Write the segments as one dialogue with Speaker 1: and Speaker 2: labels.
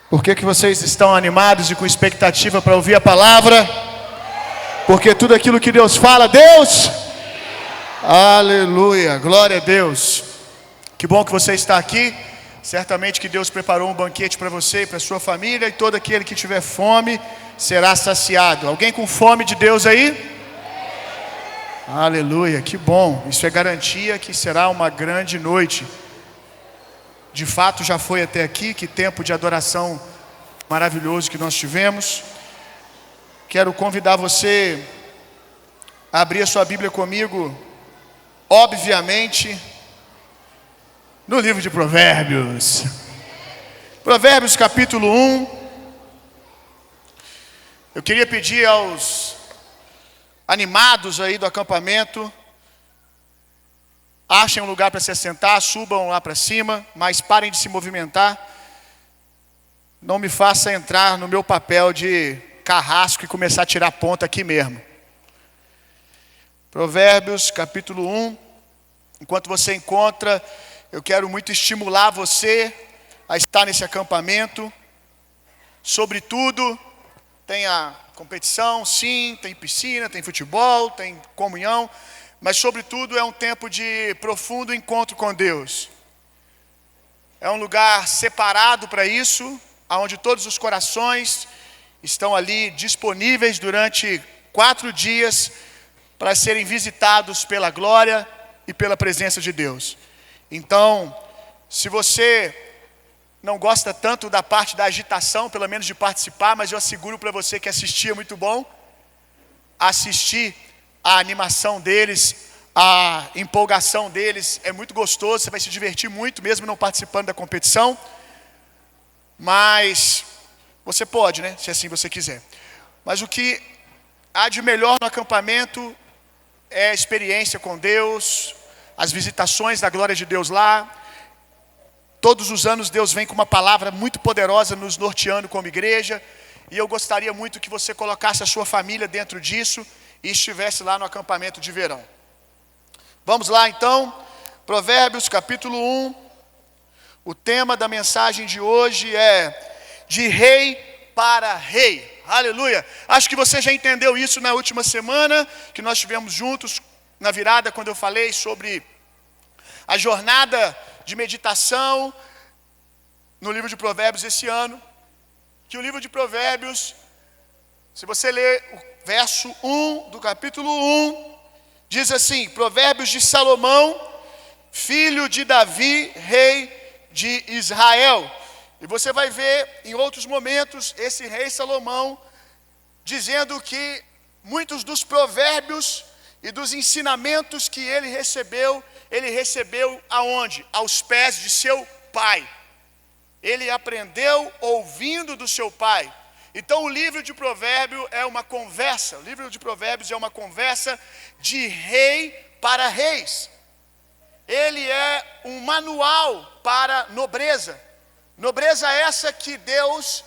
Speaker 1: Por que vocês estão animados e com expectativa para ouvir a palavra? Porque tudo aquilo que Deus fala, Deus... Aleluia, glória a Deus. Que bom que você está aqui. Certamente que Deus preparou um banquete para você e para sua família, e todo aquele que tiver fome será saciado. Alguém com fome de Deus aí? Aleluia, que bom. Isso é garantia que será uma grande noite. De fato já foi até aqui. Que tempo de adoração maravilhoso que nós tivemos. Quero convidar você a abrir a sua Bíblia comigo, obviamente, no livro de Provérbios. Provérbios capítulo 1. Eu queria pedir aos animados aí do acampamento, achem um lugar para se assentar, subam lá para cima, mas parem de se movimentar. Não me faça entrar no meu papel de carrasco e começar a tirar ponta aqui mesmo. Provérbios capítulo 1. Enquanto você encontra, eu quero muito estimular você a estar nesse acampamento. Sobretudo, tem a competição, sim, tem piscina, tem futebol, tem comunhão, mas sobretudo é um tempo de profundo encontro com Deus. É um lugar separado para isso, onde todos os corações estão ali disponíveis durante 4 dias para serem visitados pela glória e pela presença de Deus. Então, se você não gosta tanto da parte da agitação, pelo menos de participar, mas eu asseguro para você que assistir é muito bom. Assistir a animação deles, a empolgação deles é muito gostoso, você vai se divertir muito, mesmo não participando da competição. Mas você pode, né, se assim você quiser. Mas o que há de melhor no acampamento é a experiência com Deus, as visitações da glória de Deus lá. Todos os anos Deus vem com uma palavra muito poderosa nos norteando como igreja, e eu gostaria muito que você colocasse a sua família dentro disso e estivesse lá no acampamento de verão. Vamos lá então, Provérbios capítulo 1. O tema da mensagem de hoje é de rei para rei. Aleluia! Acho que você já entendeu isso na última semana, que nós tivemos juntos na virada, quando eu falei sobre a jornada de meditação no livro de Provérbios esse ano. Que o livro de Provérbios, se você ler o verso 1 do capítulo 1, diz assim: Provérbios de Salomão, filho de Davi, rei de Israel. E você vai ver em outros momentos esse rei Salomão dizendo que muitos dos provérbios e dos ensinamentos que ele recebeu aonde? Aos pés de seu pai. Ele aprendeu ouvindo do seu pai. Então o livro de Provérbios é uma conversa. O livro de Provérbios é uma conversa de rei para reis. Ele é um manual para nobreza. Nobreza essa que Deus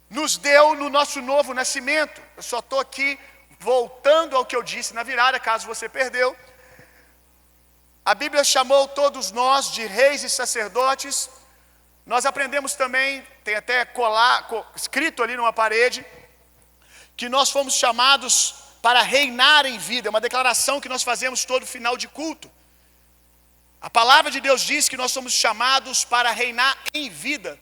Speaker 1: nos deu no nosso novo nascimento. Eu só estou aqui voltando ao que eu disse na virada, caso você perdeu. A Bíblia chamou todos nós de reis e sacerdotes. Nós aprendemos também, tem até escrito ali numa parede, que nós fomos chamados para reinar em vida. É uma declaração que nós fazemos todo final de culto. A palavra de Deus diz que nós somos chamados para reinar em vida.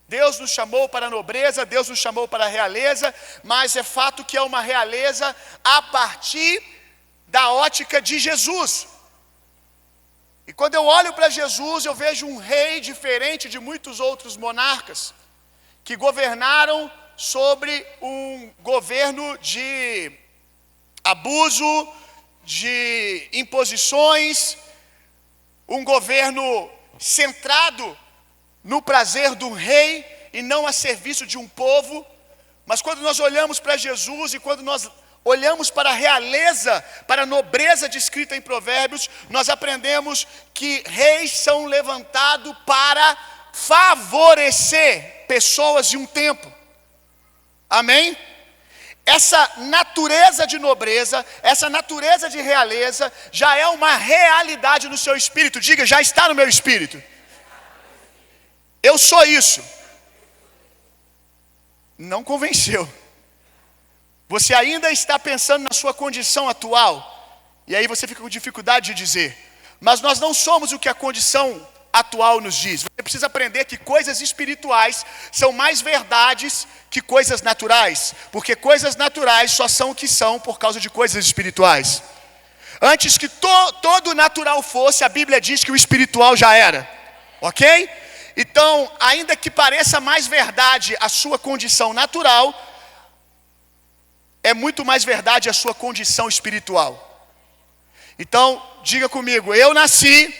Speaker 1: Deus nos chamou para a nobreza, Deus nos chamou para a realeza, mas é fato que é uma realeza a partir da ótica de Jesus. E quando eu olho para Jesus, eu vejo um rei diferente de muitos outros monarcas que governaram sobre um governo de abuso, de imposições, um governo centrado no prazer do rei e não a serviço de um povo. Mas quando nós olhamos para Jesus e quando nós olhamos para a realeza, para a nobreza descrita em Provérbios, nós aprendemos que reis são levantados para favorecer pessoas de um tempo. Amém? Essa natureza de nobreza, essa natureza de realeza, já é uma realidade no seu espírito. Diga, já está no meu espírito. Eu sou isso. não convenceu. Você ainda está pensando na sua condição atual. E aí você fica com dificuldade de dizer. Mas nós não somos o que a condição atual nos diz. Você precisa aprender que coisas espirituais são mais verdades que coisas naturais. Porque coisas naturais só são o que são por causa de coisas espirituais. Antes que todo natural fosse, a Bíblia diz que o espiritual já era. Ok? Então, ainda que pareça mais verdade a sua condição natural, é muito mais verdade a sua condição espiritual. Então, diga comigo, eu nasci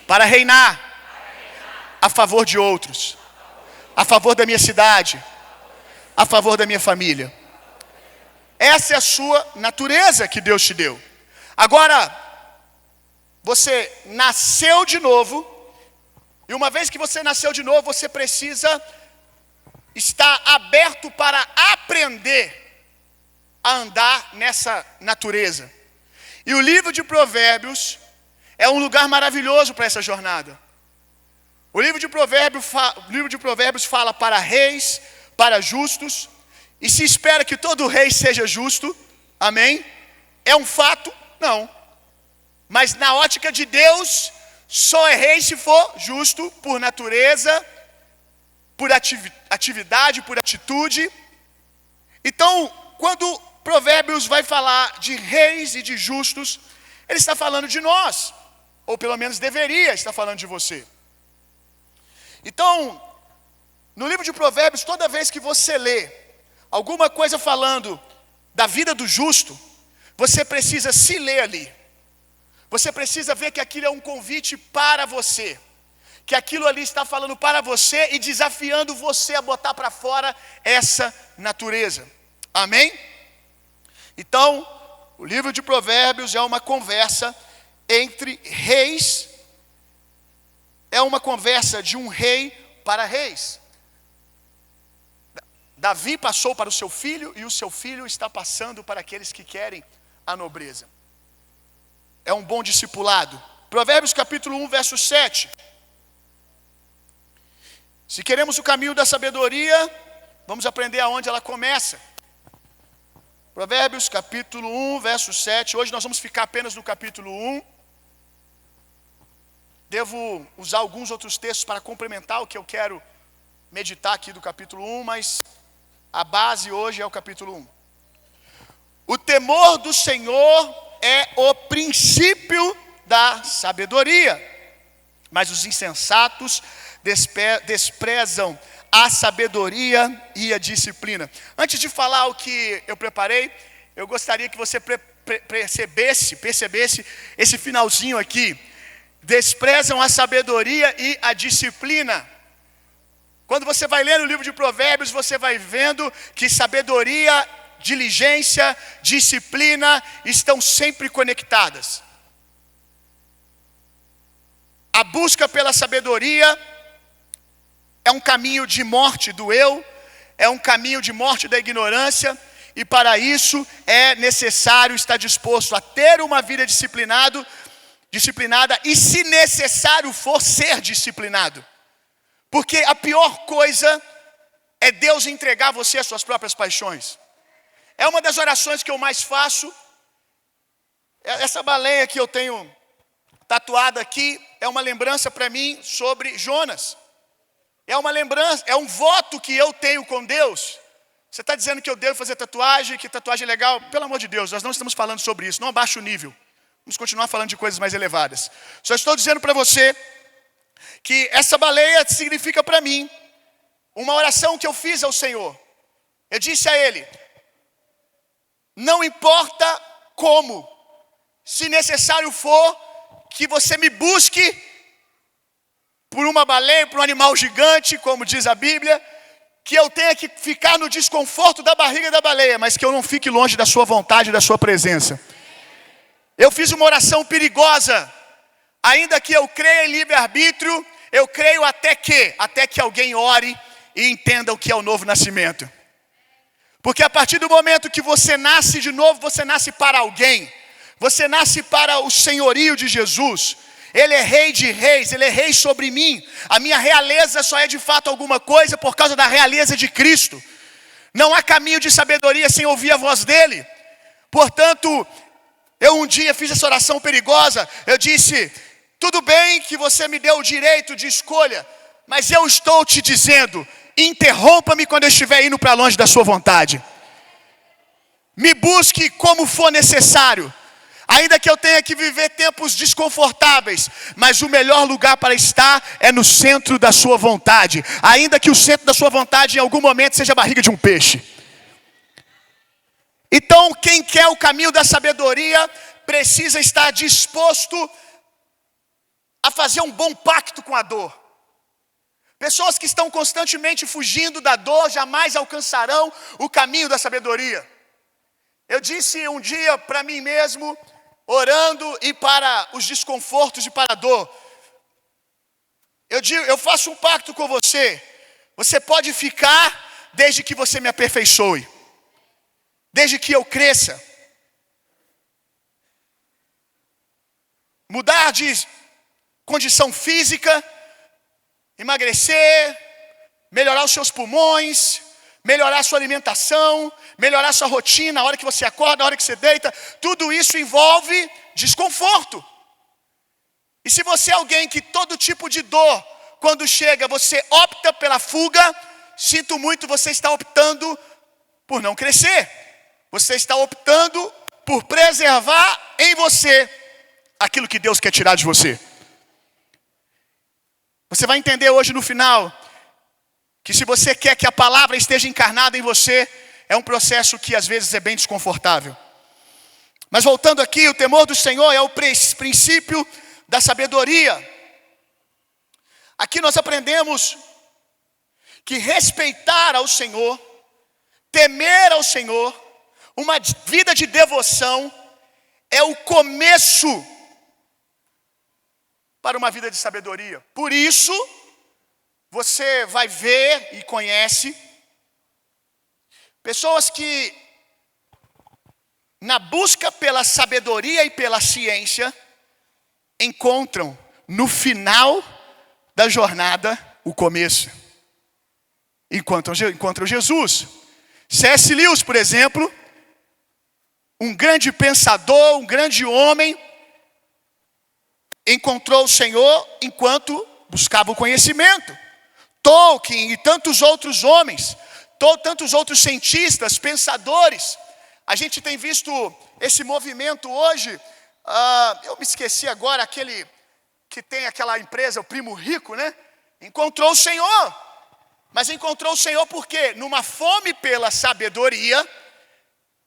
Speaker 1: para reinar a favor de outros, a favor da minha cidade, a favor da minha família. Essa é a sua natureza que Deus te deu. Agora, você nasceu de novo, e uma vez que você nasceu de novo, você precisa estar aberto para aprender a andar nessa natureza. E o livro de Provérbios é um lugar maravilhoso para essa jornada. O livro de Provérbios fala para reis, para justos, e se espera que todo rei seja justo, amém? É um fato? Não. Mas na ótica de Deus, só é rei se for justo por natureza, por atividade, por atitude. Então, quando Provérbios vai falar de reis e de justos, ele está falando de nós, ou pelo menos deveria estar falando de você. Então, no livro de Provérbios, toda vez que você lê alguma coisa falando da vida do justo, você precisa se ler ali. Você precisa ver que aquilo é um convite para você, que aquilo ali está falando para você e desafiando você a botar para fora essa natureza. Amém? Então, o livro de Provérbios é uma conversa entre reis, é uma conversa de um rei para reis. Davi passou para o seu filho e o seu filho está passando para aqueles que querem a nobreza. É um bom discipulado. Provérbios capítulo 1, verso 7. Se queremos o caminho da sabedoria, vamos aprender aonde ela começa. Provérbios capítulo 1, verso 7. Hoje nós vamos ficar apenas no capítulo 1. Devo usar alguns outros textos para complementar o que eu quero meditar aqui do capítulo 1, mas a base hoje é o capítulo 1. O temor do Senhor é o princípio da sabedoria, mas os insensatos desprezam a sabedoria e a disciplina. Antes de falar o que eu preparei, eu gostaria que você percebesse esse finalzinho aqui. Desprezam a sabedoria e a disciplina. Quando você vai ler o livro de Provérbios, você vai vendo que sabedoria, diligência, disciplina estão sempre conectadas. A busca pela sabedoria é um caminho de morte do eu, é um caminho de morte da ignorância, e para isso é necessário estar disposto a ter uma vida disciplinada e, se necessário for, ser disciplinado. Porque a pior coisa é Deus entregar você às suas próprias paixões. É uma das orações que eu mais faço. Essa baleia que eu tenho tatuada aqui é uma lembrança para mim sobre Jonas. É uma lembrança, é um voto que eu tenho com Deus. Você está dizendo que eu devo fazer tatuagem, que tatuagem é legal? Pelo amor de Deus, nós não estamos falando sobre isso, não abaixa o nível. Vamos continuar falando de coisas mais elevadas. Só estou dizendo para você que essa baleia significa para mim uma oração que eu fiz ao Senhor. Eu disse a Ele: não importa como, se necessário for, que você me busque por uma baleia, por um animal gigante, como diz a Bíblia, que eu tenha que ficar no desconforto da barriga da baleia, mas que eu não fique longe da sua vontade e da sua presença. Eu fiz uma oração perigosa. Ainda que eu creia em livre-arbítrio, eu creio até que alguém ore e entenda o que é o novo nascimento. Porque a partir do momento que você nasce de novo, você nasce para alguém. Você nasce para o senhorio de Jesus. Ele é rei de reis, ele é rei sobre mim. A minha realeza só é de fato alguma coisa por causa da realeza de Cristo. Não há caminho de sabedoria sem ouvir a voz dele. Portanto, eu um dia fiz essa oração perigosa. Eu disse: tudo bem que você me deu o direito de escolha, mas eu estou te dizendo, interrompa-me quando eu estiver indo para longe da sua vontade. Me busque como for necessário. Ainda que eu tenha que viver tempos desconfortáveis, mas o melhor lugar para estar é no centro da sua vontade. Ainda que o centro da sua vontade em algum momento seja a barriga de um peixe. Então, quem quer o caminho da sabedoria precisa estar disposto a fazer um bom pacto com a dor. Pessoas que estão constantemente fugindo da dor jamais alcançarão o caminho da sabedoria. Eu disse um dia para mim mesmo, orando e para os desconfortos e para a dor, eu faço um pacto com você. Você pode ficar desde que você me aperfeiçoe, desde que eu cresça. Mudar de condição física, emagrecer, melhorar os seus pulmões, melhorar a sua alimentação, melhorar a sua rotina, a hora que você acorda, a hora que você deita, tudo isso envolve desconforto. E se você é alguém que todo tipo de dor, quando chega, você opta pela fuga, sinto muito, você está optando por não crescer. Você está optando por preservar em você aquilo que Deus quer tirar de você. Você vai entender hoje no final que se você quer que a palavra esteja encarnada em você, é um processo que às vezes é bem desconfortável. Mas voltando aqui, o temor do Senhor é o princípio da sabedoria. Aqui nós aprendemos que respeitar ao Senhor, temer ao Senhor, uma vida de devoção, é o começo para uma vida de sabedoria. Por isso, você vai ver e conhece pessoas que, na busca pela sabedoria e pela ciência, encontram no final da jornada o começo. Encontram Jesus. C.S. Lewis, por exemplo, um grande pensador, um grande homem, encontrou o Senhor enquanto buscava o conhecimento. Tolkien e tantos outros homens, tantos outros cientistas, pensadores. A gente tem visto esse movimento hoje. Eu me esqueci agora, aquele que tem aquela empresa, o Primo Rico, né? Encontrou o Senhor. Mas encontrou o Senhor por quê? Numa fome pela sabedoria.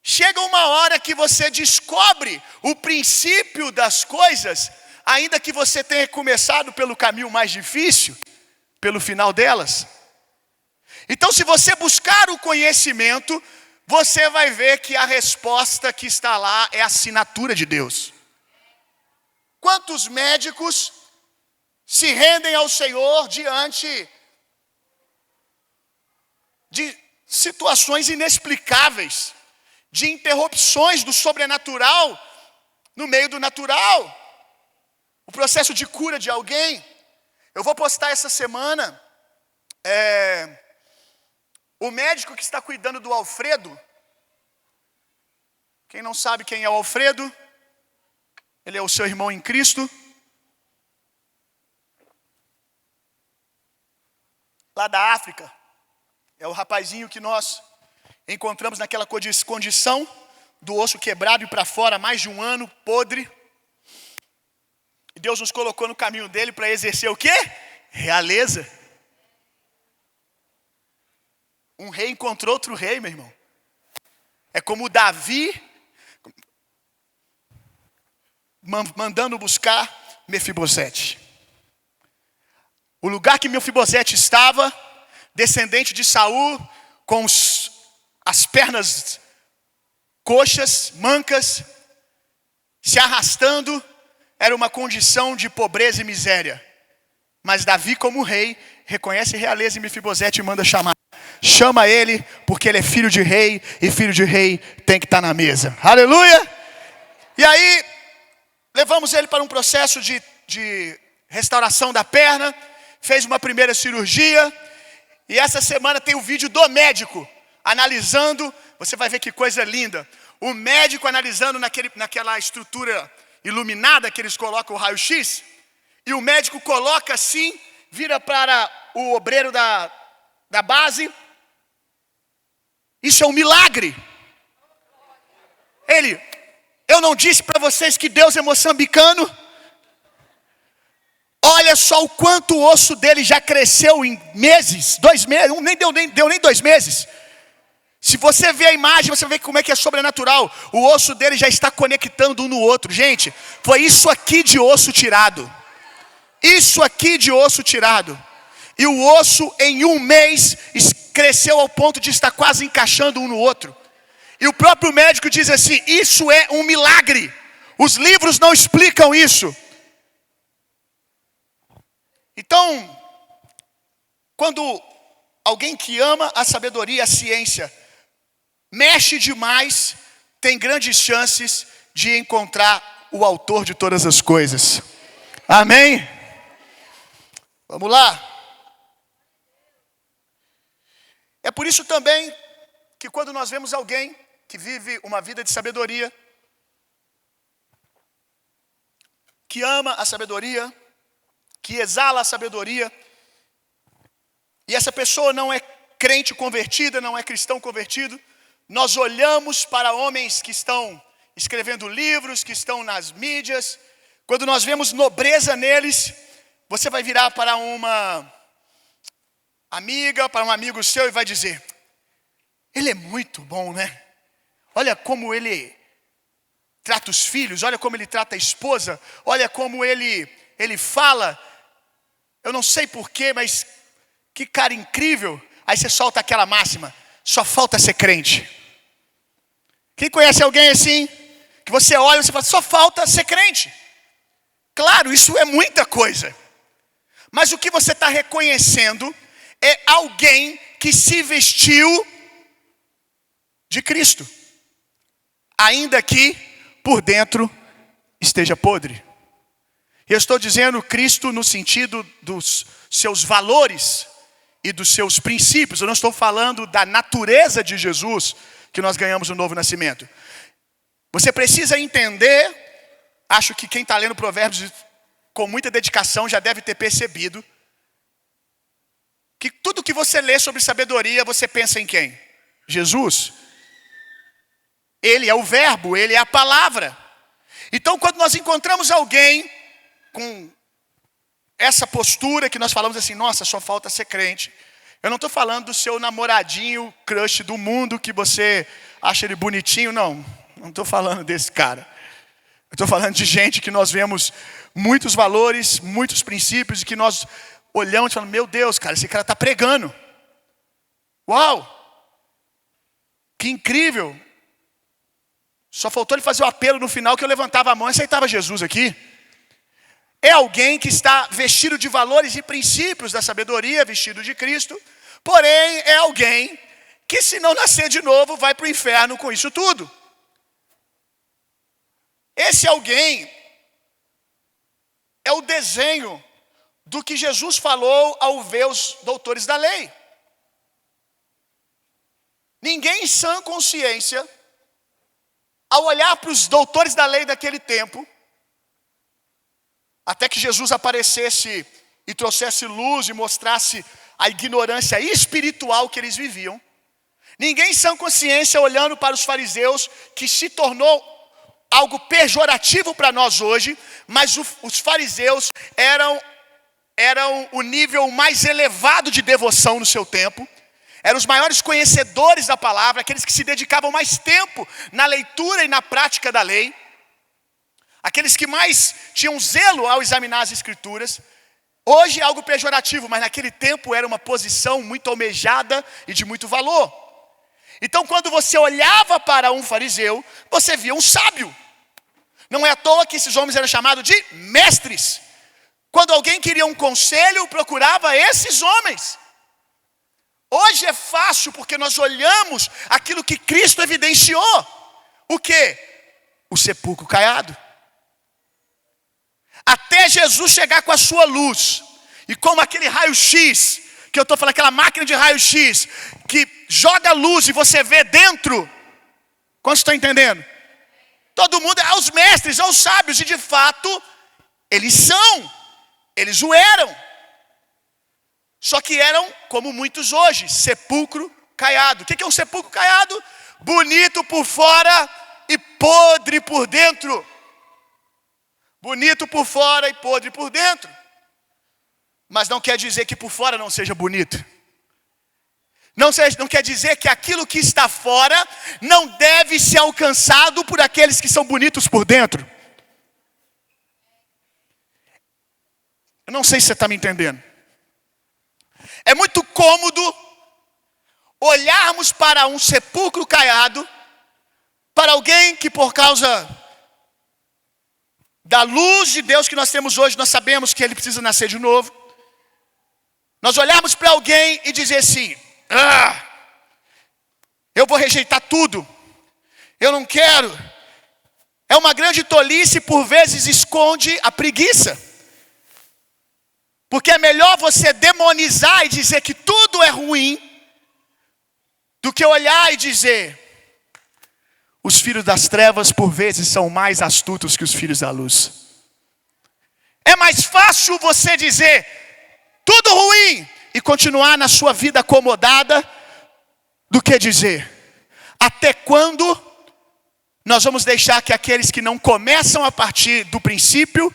Speaker 1: Chega uma hora que você descobre o princípio das coisas, ainda que você tenha começado pelo caminho mais difícil, pelo final delas. Então, se você buscar o conhecimento, você vai ver que a resposta que está lá é a assinatura de Deus. Quantos médicos se rendem ao Senhor diante de situações inexplicáveis, de interrupções do sobrenatural no meio do natural, o processo de cura de alguém? Eu vou postar essa semana o médico que está cuidando do Alfredo. Quem não sabe quem é o Alfredo, ele é o seu irmão em Cristo. Lá da África, é o rapazinho que nós encontramos naquela condição do osso quebrado e para fora, mais de um ano, podre. E Deus nos colocou no caminho dele para exercer o quê? Realeza. Um rei encontrou outro rei, meu irmão. É como Davi mandando buscar Mefibosete. O lugar que Mefibosete estava, descendente de Saul, com as pernas coxas, mancas, se arrastando, era uma condição de pobreza e miséria. Mas Davi, como rei, reconhece realeza em Mefibosete e manda chamar. Chama ele, porque ele é filho de rei, e filho de rei tem que estar na mesa. Aleluia! E aí, levamos ele para um processo de restauração da perna, fez uma primeira cirurgia, e essa semana tem o vídeo do médico analisando, você vai ver que coisa linda. O médico analisando naquela estrutura iluminada que eles colocam o raio-x, e o médico coloca assim, vira para o obreiro da base. Isso é um milagre. Eu não disse para vocês que Deus é moçambicano? Olha só o quanto o osso dele já cresceu em meses, 2 meses, nem deu nem 2 meses. Se você vê a imagem, você vê como é que é sobrenatural. O osso dele já está conectando um no outro. Gente, foi isso aqui de osso tirado. Isso aqui de osso tirado. E o osso em 1 mês cresceu ao ponto de estar quase encaixando um no outro. E o próprio médico diz assim, isso é um milagre. Os livros não explicam isso. Então, quando alguém que ama a sabedoria e a ciência mexe demais, tem grandes chances de encontrar o autor de todas as coisas. Amém? Vamos lá. É por isso também que quando nós vemos alguém que vive uma vida de sabedoria, que ama a sabedoria, que exala a sabedoria, e essa pessoa não é crente convertida, não é cristão convertido, nós olhamos para homens que estão escrevendo livros, que estão nas mídias, quando nós vemos nobreza neles, você vai virar para uma amiga, para um amigo seu e vai dizer, ele é muito bom, né? Olha como ele trata os filhos, olha como ele trata a esposa, olha como ele fala, eu não sei porquê, mas que cara incrível. Aí você solta aquela máxima, só falta ser crente. Quem conhece alguém assim, que você olha e você fala, só falta ser crente. Claro, isso é muita coisa. Mas o que você está reconhecendo é alguém que se vestiu de Cristo, ainda que por dentro esteja podre. Eu estou dizendo Cristo no sentido dos seus valores e dos seus princípios. Eu não estou falando da natureza de Jesus que nós ganhamos no novo nascimento. Você precisa entender, acho que quem está lendo Provérbios com muita dedicação já deve ter percebido, que tudo que você lê sobre sabedoria, você pensa em quem? Jesus. Ele é o verbo, ele é a palavra. Então quando nós encontramos alguém com essa postura que nós falamos assim, nossa, só falta ser crente. Eu não estou falando do seu namoradinho, crush do mundo, que você acha ele bonitinho, não estou falando desse cara. Eu estou falando de gente que nós vemos muitos valores, muitos princípios, e que nós olhamos e falamos, meu Deus, cara, esse cara está pregando. Uau! Que incrível! Só faltou ele fazer o apelo no final que eu levantava a mão e aceitava Jesus aqui. É alguém que está vestido de valores e princípios da sabedoria, vestido de Cristo. Porém, é alguém que se não nascer de novo, vai para o inferno com isso tudo. Esse alguém é o desenho do que Jesus falou ao ver os doutores da lei. Ninguém em sã consciência, ao olhar para os doutores da lei daquele tempo, até que Jesus aparecesse e trouxesse luz e mostrasse a ignorância espiritual que eles viviam, ninguém em sã consciência olhando para os fariseus, que se tornou algo pejorativo para nós hoje, mas os fariseus eram o nível mais elevado de devoção no seu tempo, eram os maiores conhecedores da palavra, aqueles que se dedicavam mais tempo na leitura e na prática da lei, aqueles que mais tinham zelo ao examinar as escrituras. Hoje é algo pejorativo, mas naquele tempo era uma posição muito almejada e de muito valor. Então quando você olhava para um fariseu, você via um sábio. Não é à toa que esses homens eram chamados de mestres. Quando alguém queria um conselho, procurava esses homens. Hoje é fácil porque nós olhamos aquilo que Cristo evidenciou. O quê? O sepulcro caiado. Até Jesus chegar com a sua luz, e como aquele raio-x que eu estou falando, aquela máquina de raio-x, que joga luz e você vê dentro. Quantos estão entendendo? Todo mundo, aos mestres, aos sábios, e de fato, eles o eram. Só que eram, como muitos hoje, sepulcro caiado. O que é um sepulcro caiado? Bonito por fora e podre por dentro. Bonito por fora e podre por dentro. Mas não quer dizer que por fora não seja bonito. Não quer dizer que aquilo que está fora não deve ser alcançado por aqueles que são bonitos por dentro. Eu não sei se você está me entendendo. É muito cômodo olharmos para um sepulcro caiado, para alguém que por causa da luz de Deus que nós temos hoje, nós sabemos que ele precisa nascer de novo. Nós olharmos para alguém e dizer assim, eu vou rejeitar tudo, eu não quero. É uma grande tolice, por vezes esconde a preguiça. Porque é melhor você demonizar e dizer que tudo é ruim, do que olhar e dizer, os filhos das trevas por vezes são mais astutos que os filhos da luz. É mais fácil você dizer, tudo ruim, e continuar na sua vida acomodada, do que dizer, até quando nós vamos deixar que aqueles que não começam a partir do princípio,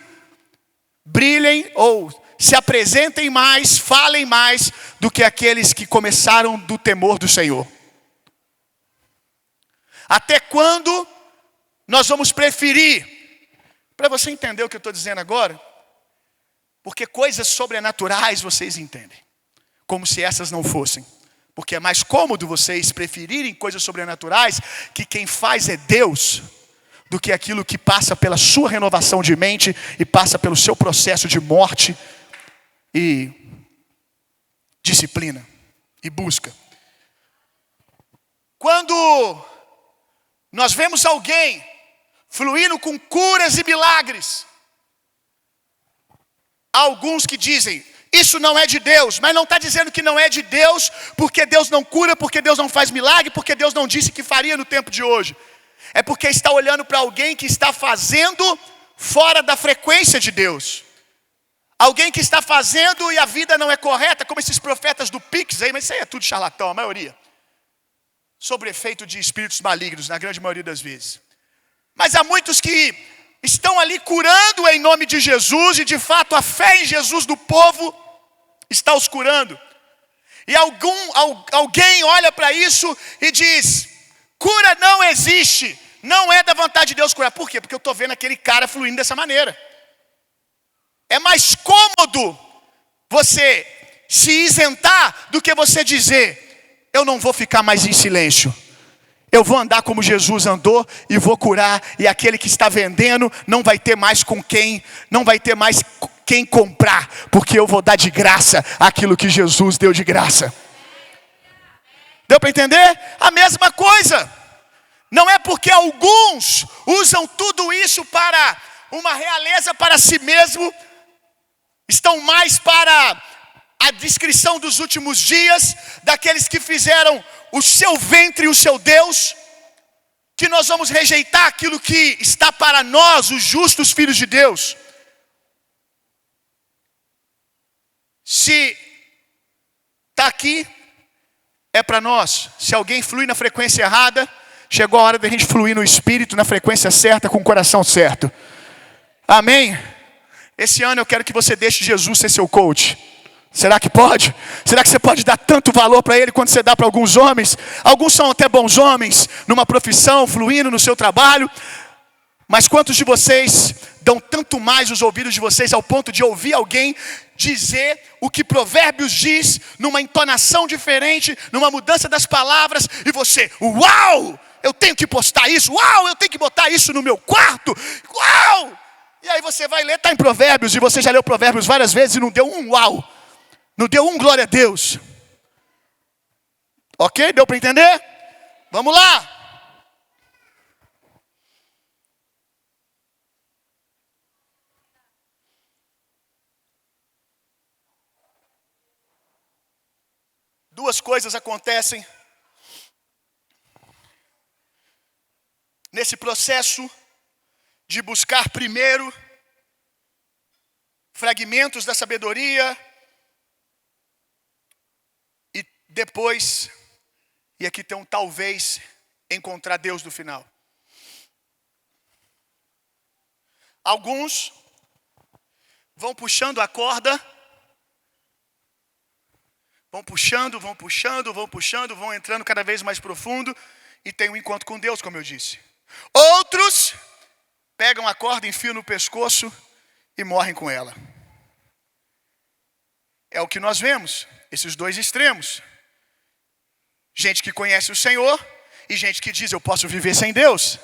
Speaker 1: brilhem ou se apresentem mais, falem mais, do que aqueles que começaram do temor do Senhor. Até quando nós vamos preferir, para você entender o que eu estou dizendo agora, porque coisas sobrenaturais vocês entendem, como se essas não fossem. Porque é mais cômodo vocês preferirem coisas sobrenaturais, que quem faz é Deus, do que aquilo que passa pela sua renovação de mente e passa pelo seu processo de morte e disciplina e busca. Quando nós vemos alguém fluindo com curas e milagres, há alguns que dizem, isso não é de Deus, mas não está dizendo que não é de Deus, porque Deus não cura, porque Deus não faz milagre, porque Deus não disse que faria no tempo de hoje. É porque está olhando para alguém que está fazendo fora da frequência de Deus. Alguém que está fazendo e a vida não é correta, como esses profetas do Pix aí, mas isso aí é tudo charlatão, a maioria. Sobre efeito de espíritos malignos, na grande maioria das vezes. Mas há muitos que estão ali curando em nome de Jesus, e de fato a fé em Jesus do povo está os curando. E alguém olha para isso e diz, cura não existe, não é da vontade de Deus curar. Por quê? Porque eu estou vendo aquele cara fluindo dessa maneira. É mais cômodo você se isentar do que você dizer, eu não vou ficar mais em silêncio. Eu vou andar como Jesus andou e vou curar. E aquele que está vendendo não vai ter mais quem comprar, porque eu vou dar de graça aquilo que Jesus deu de graça. Deu para entender? A mesma coisa. Não é porque alguns usam tudo isso para uma realeza para si mesmo, estão mais para a descrição dos últimos dias, daqueles que fizeram o seu ventre e o seu Deus, que nós vamos rejeitar aquilo que está para nós, os justos filhos de Deus. Se está aqui, é para nós. Se alguém flui na frequência errada, chegou a hora da gente fluir no Espírito, na frequência certa, com o coração certo. Amém? Esse ano eu quero que você deixe Jesus ser seu coach. Será que pode? Será que você pode dar tanto valor para ele quanto você dá para alguns homens? Alguns são até bons homens, numa profissão, fluindo no seu trabalho. Mas quantos de vocês dão tanto mais os ouvidos de vocês ao ponto de ouvir alguém dizer o que Provérbios diz, numa entonação diferente, numa mudança das palavras, e você, uau, eu tenho que postar isso, uau, eu tenho que botar isso no meu quarto, uau! E aí você vai ler, está em Provérbios, e você já leu Provérbios várias vezes e não deu um uau. Não deu um glória a Deus. Ok? Deu para entender? Vamos lá. duas coisas acontecem nesse processo de buscar primeiro fragmentos da sabedoria e depois, e aqui tem um talvez, encontrar Deus no final. Alguns vão puxando a corda, vão entrando cada vez mais profundo e tem um encontro com Deus, como eu disse. Outros pegam a corda, enfiam no pescoço e morrem com ela. É o que nós vemos, esses dois extremos. Gente que conhece o Senhor e gente que diz, eu posso viver sem Deus.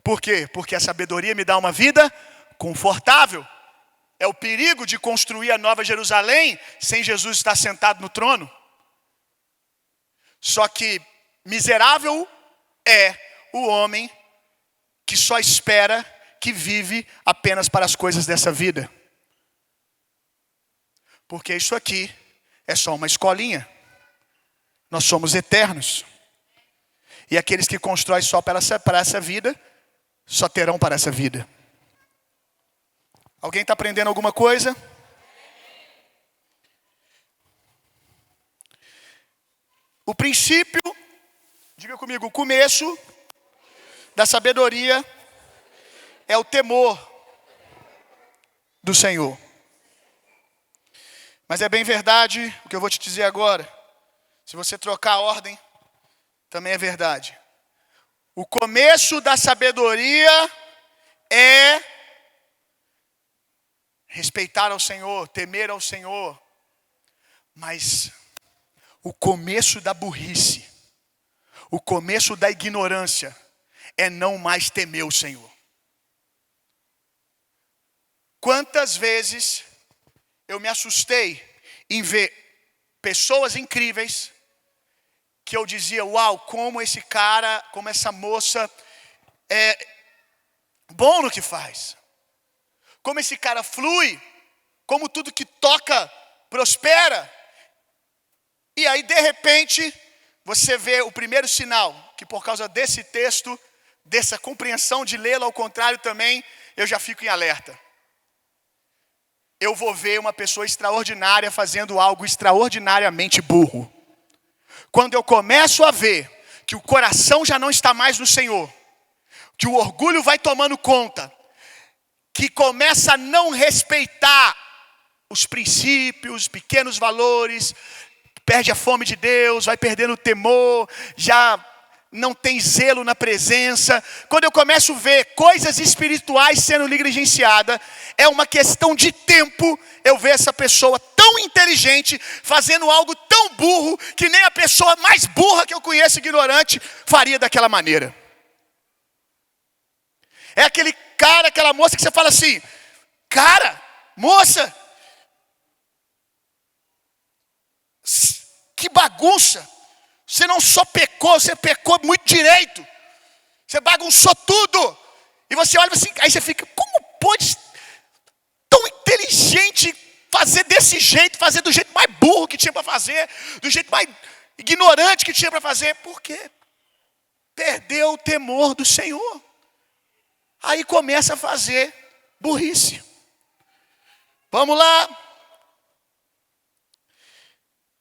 Speaker 1: Por quê? Porque a sabedoria me dá uma vida confortável. É o perigo de construir a Nova Jerusalém sem Jesus estar sentado no trono. Só que miserável é o homem que só espera, que vive apenas para as coisas dessa vida. Porque isso aqui é só uma escolinha. Nós somos eternos. E aqueles que constroem só para essa vida, só terão para essa vida. Alguém está aprendendo alguma coisa? O princípio, diga comigo, o começo da sabedoria é o temor do Senhor. Mas é bem verdade o que eu vou te dizer agora. Se você trocar a ordem, também é verdade. O começo da sabedoria é respeitar ao Senhor, temer ao Senhor. Mas o começo da burrice, o começo da ignorância é não mais temer o Senhor. Quantas vezes eu me assustei em ver pessoas incríveis que eu dizia, uau, como esse cara, como essa moça é bom no que faz. Como esse cara flui, como tudo que toca prospera. E aí, de repente, você vê o primeiro sinal, que por causa desse texto, dessa compreensão de lê-lo ao contrário também, eu já fico em alerta. Eu vou ver uma pessoa extraordinária fazendo algo extraordinariamente burro. Quando eu começo a ver que o coração já não está mais no Senhor, que o orgulho vai tomando conta, que começa a não respeitar os princípios, pequenos valores, perde a fome de Deus, vai perdendo o temor, já não tem zelo na presença. Quando eu começo a ver coisas espirituais sendo negligenciadas, é uma questão de tempo eu ver essa pessoa tão inteligente fazendo algo tão burro que nem a pessoa mais burra que eu conheço, ignorante, faria daquela maneira. É aquele cara, aquela moça que você fala assim, cara, moça, que bagunça. Você não só pecou, você pecou muito direito. Você bagunçou tudo. E você olha assim, aí você fica, como pode tão inteligente fazer desse jeito, fazer do jeito mais burro que tinha para fazer, do jeito mais ignorante que tinha para fazer? Por quê? Perdeu o temor do Senhor. Aí começa a fazer burrice. Vamos lá.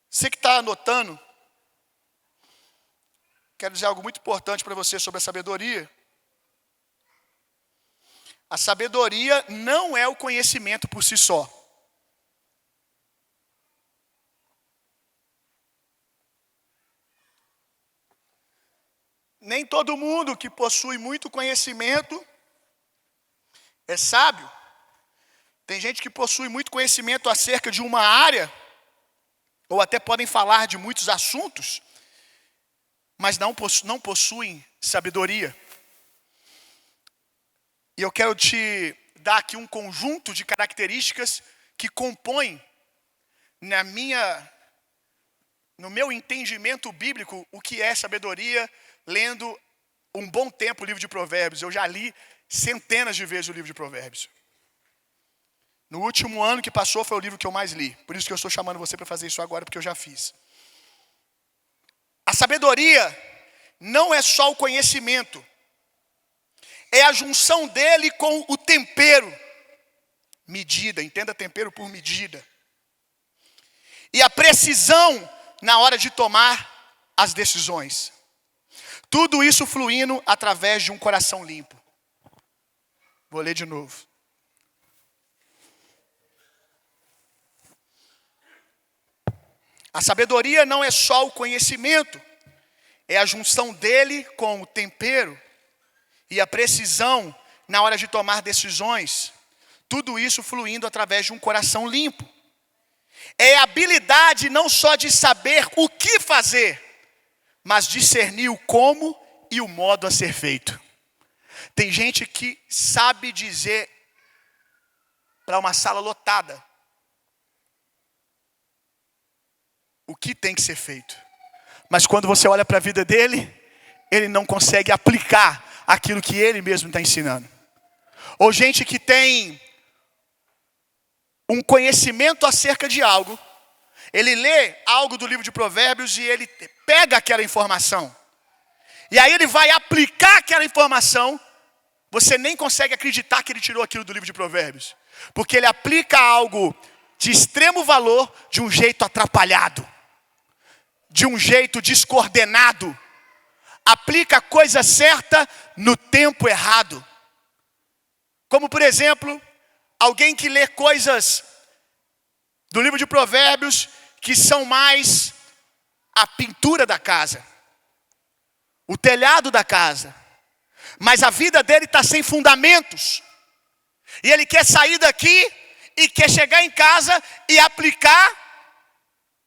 Speaker 1: Você que está anotando, quero dizer algo muito importante para você sobre a sabedoria. A sabedoria não é o conhecimento por si só. Nem todo mundo que possui muito conhecimento é sábio. Tem gente que possui muito conhecimento acerca de uma área, ou até podem falar de muitos assuntos, mas não possuem sabedoria. E eu quero te dar aqui um conjunto de características que compõem, no meu entendimento bíblico, o que é sabedoria, lendo um bom tempo o livro de Provérbios. Eu já li centenas de vezes o livro de Provérbios. No último ano que passou foi o livro que eu mais li. Por isso que eu estou chamando você para fazer isso agora, porque eu já fiz. A sabedoria não é só o conhecimento, é a junção dele com o tempero. Medida, entenda tempero por medida. E a precisão na hora de tomar as decisões. Tudo isso fluindo através de um coração limpo. Vou ler de novo. A sabedoria não é só o conhecimento, é a junção dele com o tempero e a precisão na hora de tomar decisões. Tudo isso fluindo através de um coração limpo. É a habilidade não só de saber o que fazer, mas discernir o como e o modo a ser feito. Tem gente que sabe dizer para uma sala lotada o que tem que ser feito. Mas quando você olha para a vida dele, ele não consegue aplicar aquilo que ele mesmo está ensinando. Ou gente que tem um conhecimento acerca de algo, ele lê algo do livro de Provérbios e ele pega aquela informação. E aí ele vai aplicar aquela informação, você nem consegue acreditar que ele tirou aquilo do livro de Provérbios. Porque ele aplica algo de extremo valor de um jeito atrapalhado, de um jeito descoordenado. Aplica a coisa certa no tempo errado. Como por exemplo, alguém que lê coisas do livro de Provérbios que são mais a pintura da casa, o telhado da casa, mas a vida dele está sem fundamentos. E ele quer sair daqui e quer chegar em casa e aplicar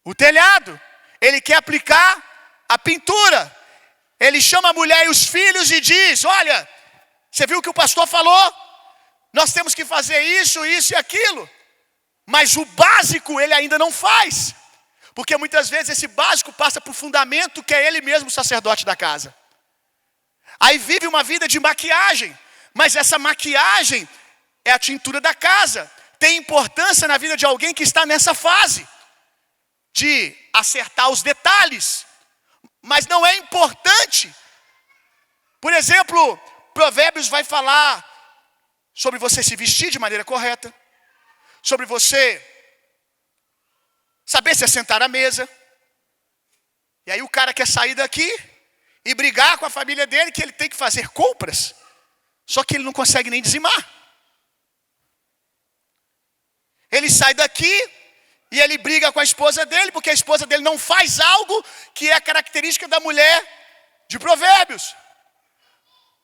Speaker 1: o telhado. Ele quer aplicar a pintura. Ele chama a mulher e os filhos e diz: olha, você viu o que o pastor falou? Nós temos que fazer isso, isso e aquilo. Mas o básico ele ainda não faz. Porque muitas vezes esse básico passa por fundamento que é ele mesmo o sacerdote da casa. Aí vive uma vida de maquiagem. Mas essa maquiagem é a tintura da casa. Tem importância na vida de alguém que está nessa fase de acertar os detalhes. Mas não é importante. Por exemplo, Provérbios vai falar sobre você se vestir de maneira correta, sobre você saber se assentar à mesa. E aí o cara quer sair daqui e brigar com a família dele que ele tem que fazer compras, só que ele não consegue nem dizimar. Ele sai daqui e ele briga com a esposa dele, porque a esposa dele não faz algo que é a característica da mulher de Provérbios.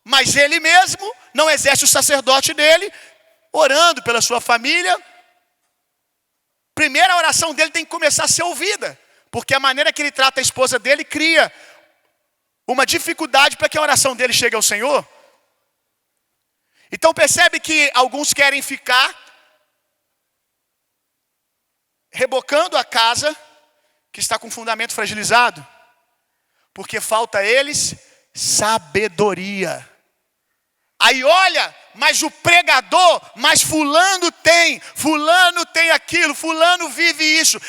Speaker 1: Mas ele mesmo não exerce o sacerdote dele, orando pela sua família. Primeira oração dele tem que começar a ser ouvida, porque a maneira que ele trata a esposa dele cria uma dificuldade para que a oração dele chegue ao Senhor. Então percebe que alguns querem ficar rebocando a casa que está com fundamento fragilizado, porque falta a eles sabedoria. Aí olha, mas o pregador, mas fulano tem aquilo, fulano vive isso.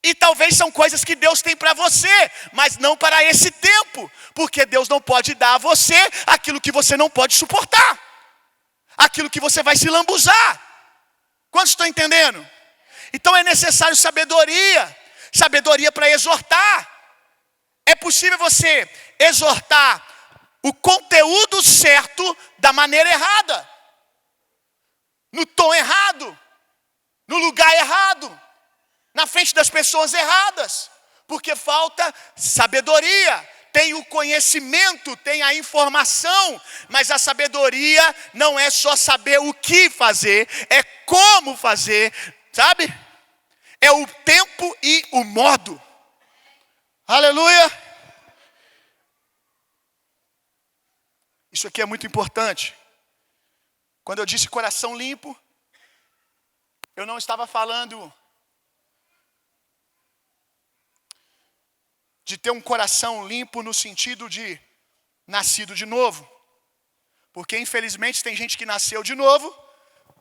Speaker 1: E talvez são coisas que Deus tem para você, mas não para esse tempo. Porque Deus não pode dar a você aquilo que você não pode suportar. Aquilo que você vai se lambuzar. Quantos estão entendendo? Então é necessário sabedoria. Sabedoria para exortar. É possível você exortar o conteúdo certo da maneira errada, no tom errado, no lugar errado, na frente das pessoas erradas, porque falta sabedoria. Tem o conhecimento, tem a informação, mas a sabedoria não é só saber o que fazer, é como fazer, sabe? É o tempo e o modo. Aleluia! Isso aqui é muito importante. Quando eu disse coração limpo, eu não estava falando de ter um coração limpo no sentido de nascido de novo. Porque infelizmente tem gente que nasceu de novo,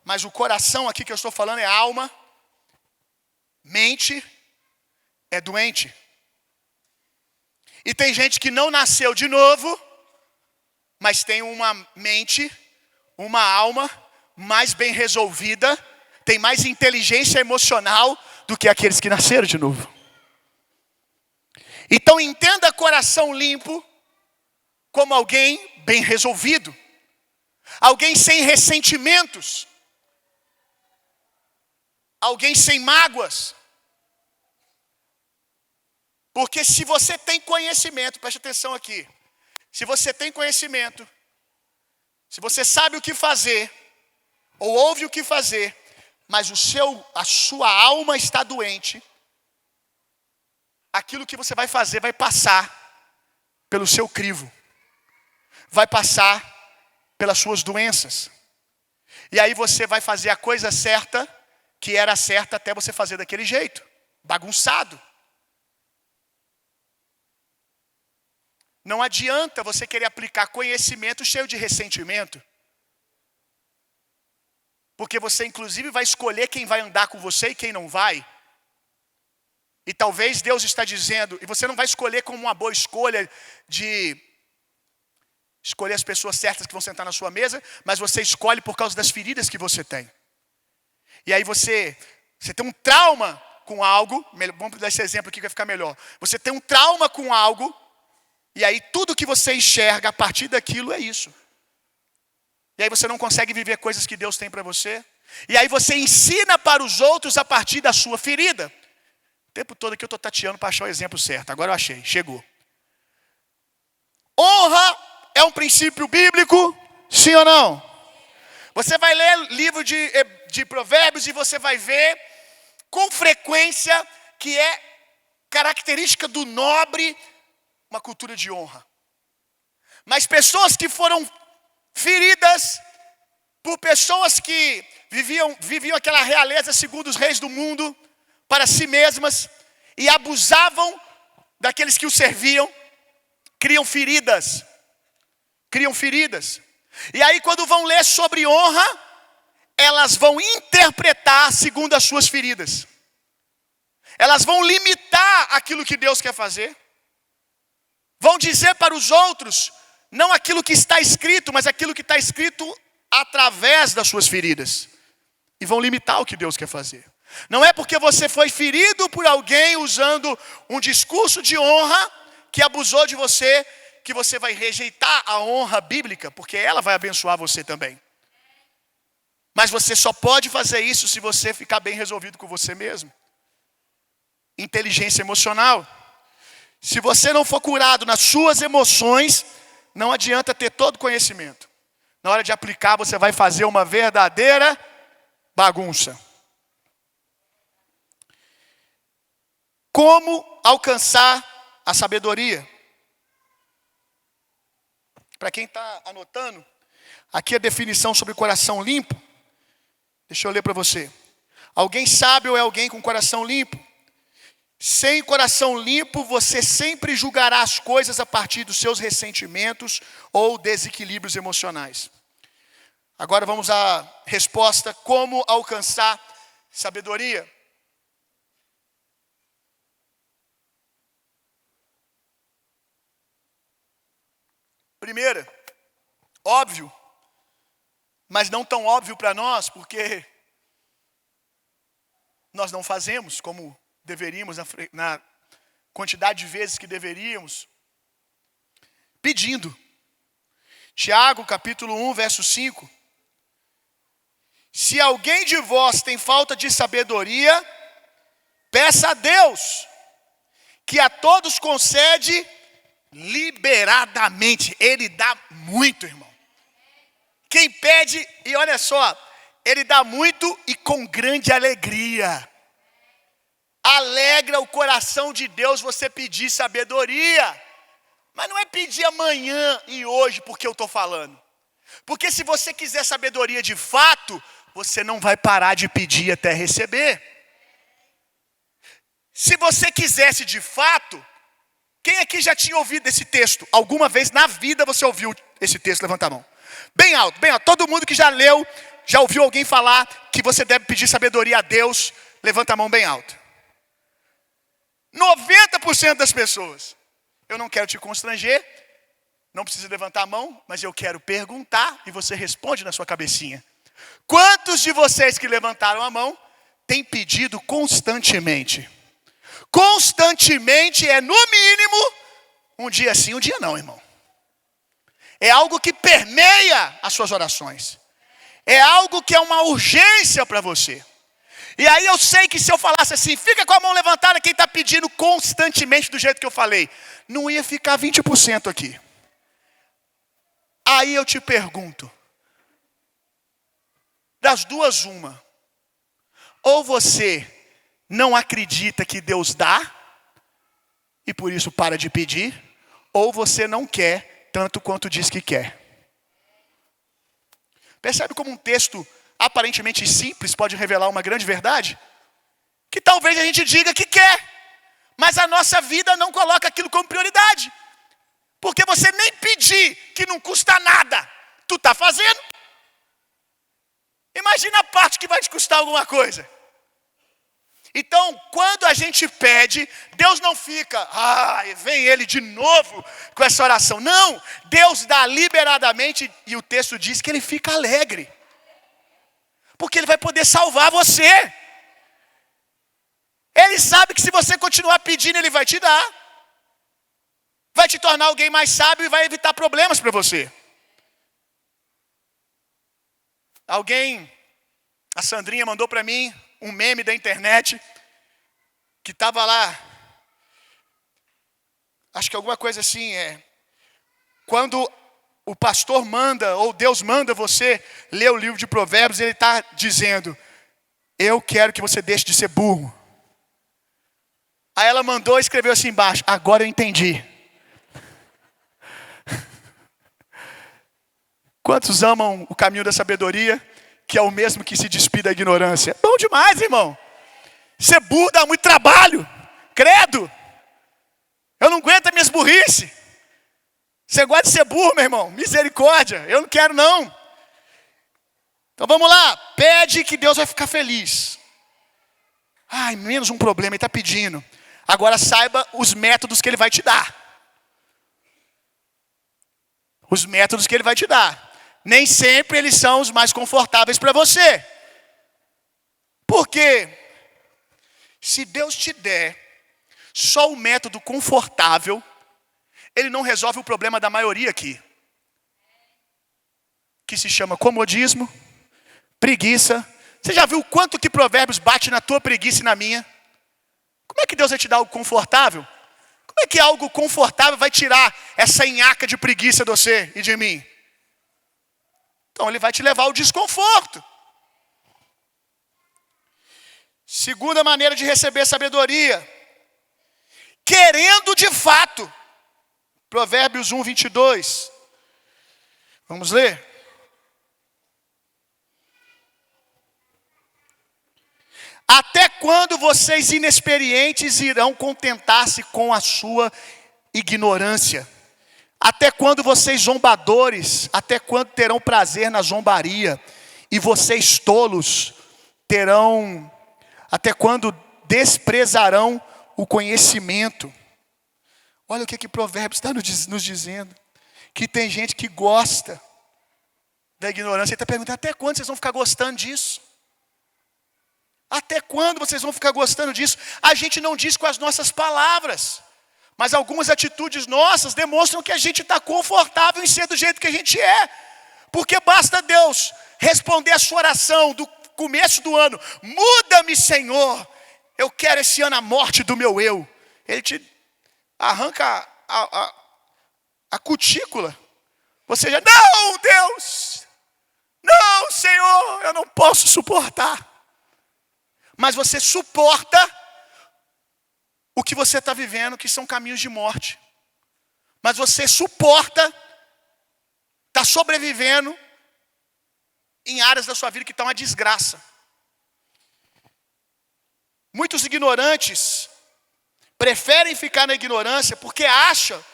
Speaker 1: mas o coração aqui que eu estou falando é alma, mente, é doente. E tem gente que não nasceu de novo, mas tem uma mente, uma alma mais bem resolvida, tem mais inteligência emocional do que aqueles que nasceram de novo. Então entenda coração limpo como alguém bem resolvido, alguém sem ressentimentos, alguém sem mágoas. Porque se você tem conhecimento, preste atenção aqui, se você tem conhecimento, se você sabe o que fazer, ou ouve o que fazer, mas a sua alma está doente, aquilo que você vai fazer vai passar pelo seu crivo, vai passar pelas suas doenças. E aí você vai fazer a coisa certa, que era certa até você fazer daquele jeito, bagunçado. Não adianta você querer aplicar conhecimento cheio de ressentimento. Porque você inclusive vai escolher quem vai andar com você e quem não vai. E talvez Deus está dizendo, e você não vai escolher como uma boa escolha de escolher as pessoas certas que vão sentar na sua mesa, mas você escolhe por causa das feridas que você tem. E aí você tem um trauma com algo, vamos dar esse exemplo aqui que vai ficar melhor. Você tem um trauma com algo, e aí tudo que você enxerga a partir daquilo é isso. E aí você não consegue viver coisas que Deus tem para você. E aí você ensina para os outros a partir da sua ferida. O tempo todo aqui eu estou tateando para achar o exemplo certo. Agora eu achei, chegou. Honra é um princípio bíblico, sim ou não? Você vai ler livro de Provérbios e você vai ver com frequência que é característica do nobre uma cultura de honra. Mas pessoas que foram feridas por pessoas que viviam aquela realeza segundo os reis do mundo para si mesmas e abusavam daqueles que os serviam, criam feridas. E aí quando vão ler sobre honra, elas vão interpretar segundo as suas feridas. Elas vão limitar aquilo que Deus quer fazer. Vão dizer para os outros, não aquilo que está escrito, mas aquilo que está escrito através das suas feridas. E vão limitar o que Deus quer fazer. Não é porque você foi ferido por alguém usando um discurso de honra que abusou de você, que você vai rejeitar a honra bíblica, porque ela vai abençoar você também. Mas você só pode fazer isso se você ficar bem resolvido com você mesmo. Inteligência emocional. Se você não for curado nas suas emoções, não adianta ter todo conhecimento. Na hora de aplicar, você vai fazer uma verdadeira bagunça. Como alcançar a sabedoria? Para quem está anotando, aqui a definição sobre coração limpo. Deixa eu ler para você. Alguém sábio é alguém com coração limpo. Sem coração limpo, você sempre julgará as coisas a partir dos seus ressentimentos ou desequilíbrios emocionais. Agora vamos à resposta: como alcançar sabedoria? Primeira, óbvio, mas não tão óbvio para nós, porque nós não fazemos como deveríamos, na quantidade de vezes que deveríamos, pedindo. Tiago, capítulo 1, verso 5. Se alguém de vós tem falta de sabedoria, peça a Deus, que a todos concede liberadamente. Ele dá muito, irmão. Quem pede, e olha só, ele dá muito e com grande alegria. Alegra o coração de Deus você pedir sabedoria. Mas não é pedir amanhã e hoje porque eu estou falando. Porque se você quiser sabedoria de fato, você não vai parar de pedir até receber. Se você quisesse de fato, quem aqui já tinha ouvido esse texto? Alguma vez na vida você ouviu esse texto? Levanta a mão. Bem alto, bem alto. Todo mundo que já leu, já ouviu alguém falar que você deve pedir sabedoria a Deus? Levanta a mão bem alto. 90% das pessoas. eu não quero te constranger, não precisa levantar a mão, mas eu quero perguntar e você responde na sua cabecinha. Quantos de vocês que levantaram a mão têm pedido constantemente? Constantemente é, no mínimo, um dia sim, um dia não, irmão. É algo que permeia as suas orações. É algo que é uma urgência para você. E aí eu sei que se eu falasse assim, fica com a mão levantada quem está pedindo constantemente do jeito que eu falei, não ia ficar 20% aqui. Aí eu te pergunto, das duas uma, ou você não acredita que Deus dá, e por isso para de pedir, ou você não quer tanto quanto diz que quer. Percebe como um texto aparentemente simples pode revelar uma grande verdade? Que talvez a gente diga que quer, mas a nossa vida não coloca aquilo como prioridade. Porque você nem pedir, que não custa nada, tu está fazendo. Imagina a parte que vai te custar alguma coisa. Então, quando a gente pede, Deus não fica, vem ele de novo com essa oração. Não, Deus dá liberadamente e o texto diz que ele fica alegre. Porque ele vai poder salvar você. Ele sabe que se você continuar pedindo, ele vai te dar. Vai te tornar alguém mais sábio e vai evitar problemas para você. A Sandrinha mandou para mim um meme da internet, que estava lá, acho que alguma coisa assim, quando o pastor manda, ou Deus manda você ler o livro de Provérbios, ele está dizendo, eu quero que você deixe de ser burro. Aí ela mandou e escreveu assim embaixo, agora eu entendi. Quantos amam o caminho da sabedoria, que é o mesmo que se despide da ignorância? Bom demais, irmão. Ser burro dá muito trabalho. Credo. Eu não aguento as minhas burrice. Você gosta de ser burro, meu irmão? Misericórdia. Eu não quero, não. Então vamos lá. Pede que Deus vai ficar feliz. Menos um problema, ele está pedindo. Agora saiba os métodos que ele vai te dar. Os métodos que ele vai te dar. Nem sempre eles são os mais confortáveis para você. Porque se Deus te der só o método confortável, ele não resolve o problema da maioria aqui. Que se chama comodismo, preguiça. Você já viu quanto que Provérbios bate na tua preguiça e na minha? Como é que Deus vai te dar algo confortável? Como é que algo confortável vai tirar essa nhaca de preguiça de você e de mim? Então ele vai te levar ao desconforto. Segunda maneira de receber sabedoria, querendo de fato. Provérbios 1, 22. Vamos ler? Até quando vocês inexperientes irão contentar-se com a sua ignorância? Até quando vocês zombadores, até quando terão prazer na zombaria? E vocês tolos terão, até quando desprezarão o conhecimento? Olha o que Provérbios está nos dizendo. Que tem gente que gosta da ignorância. Ele está perguntando, até quando vocês vão ficar gostando disso? Até quando vocês vão ficar gostando disso? A gente não diz com as nossas palavras, mas algumas atitudes nossas demonstram que a gente está confortável em ser do jeito que a gente é. Porque basta Deus responder a sua oração do começo do ano, muda-me, Senhor, eu quero esse ano a morte do meu eu. Ele te arranca a cutícula. Você já, não, Deus, não, Senhor, eu não posso suportar. Mas você suporta o que você está vivendo, que são caminhos de morte. Mas você suporta, está sobrevivendo em áreas da sua vida que estão uma desgraça. Muitos ignorantes preferem ficar na ignorância porque acham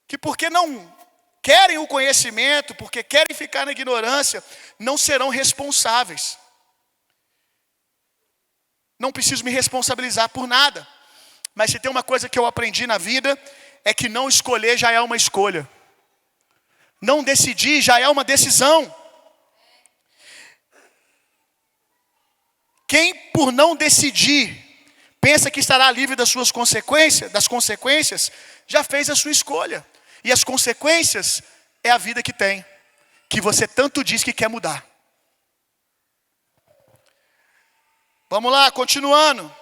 Speaker 1: que porque não querem o conhecimento, porque querem ficar na ignorância, não serão responsáveis. Não preciso me responsabilizar por nada. Mas se tem uma coisa que eu aprendi na vida, é que não escolher já é uma escolha. Não decidir já é uma decisão. Quem por não decidir pensa que estará livre das consequências, já fez a sua escolha. E as consequências é a vida que tem, que você tanto diz que quer mudar. Vamos lá, continuando.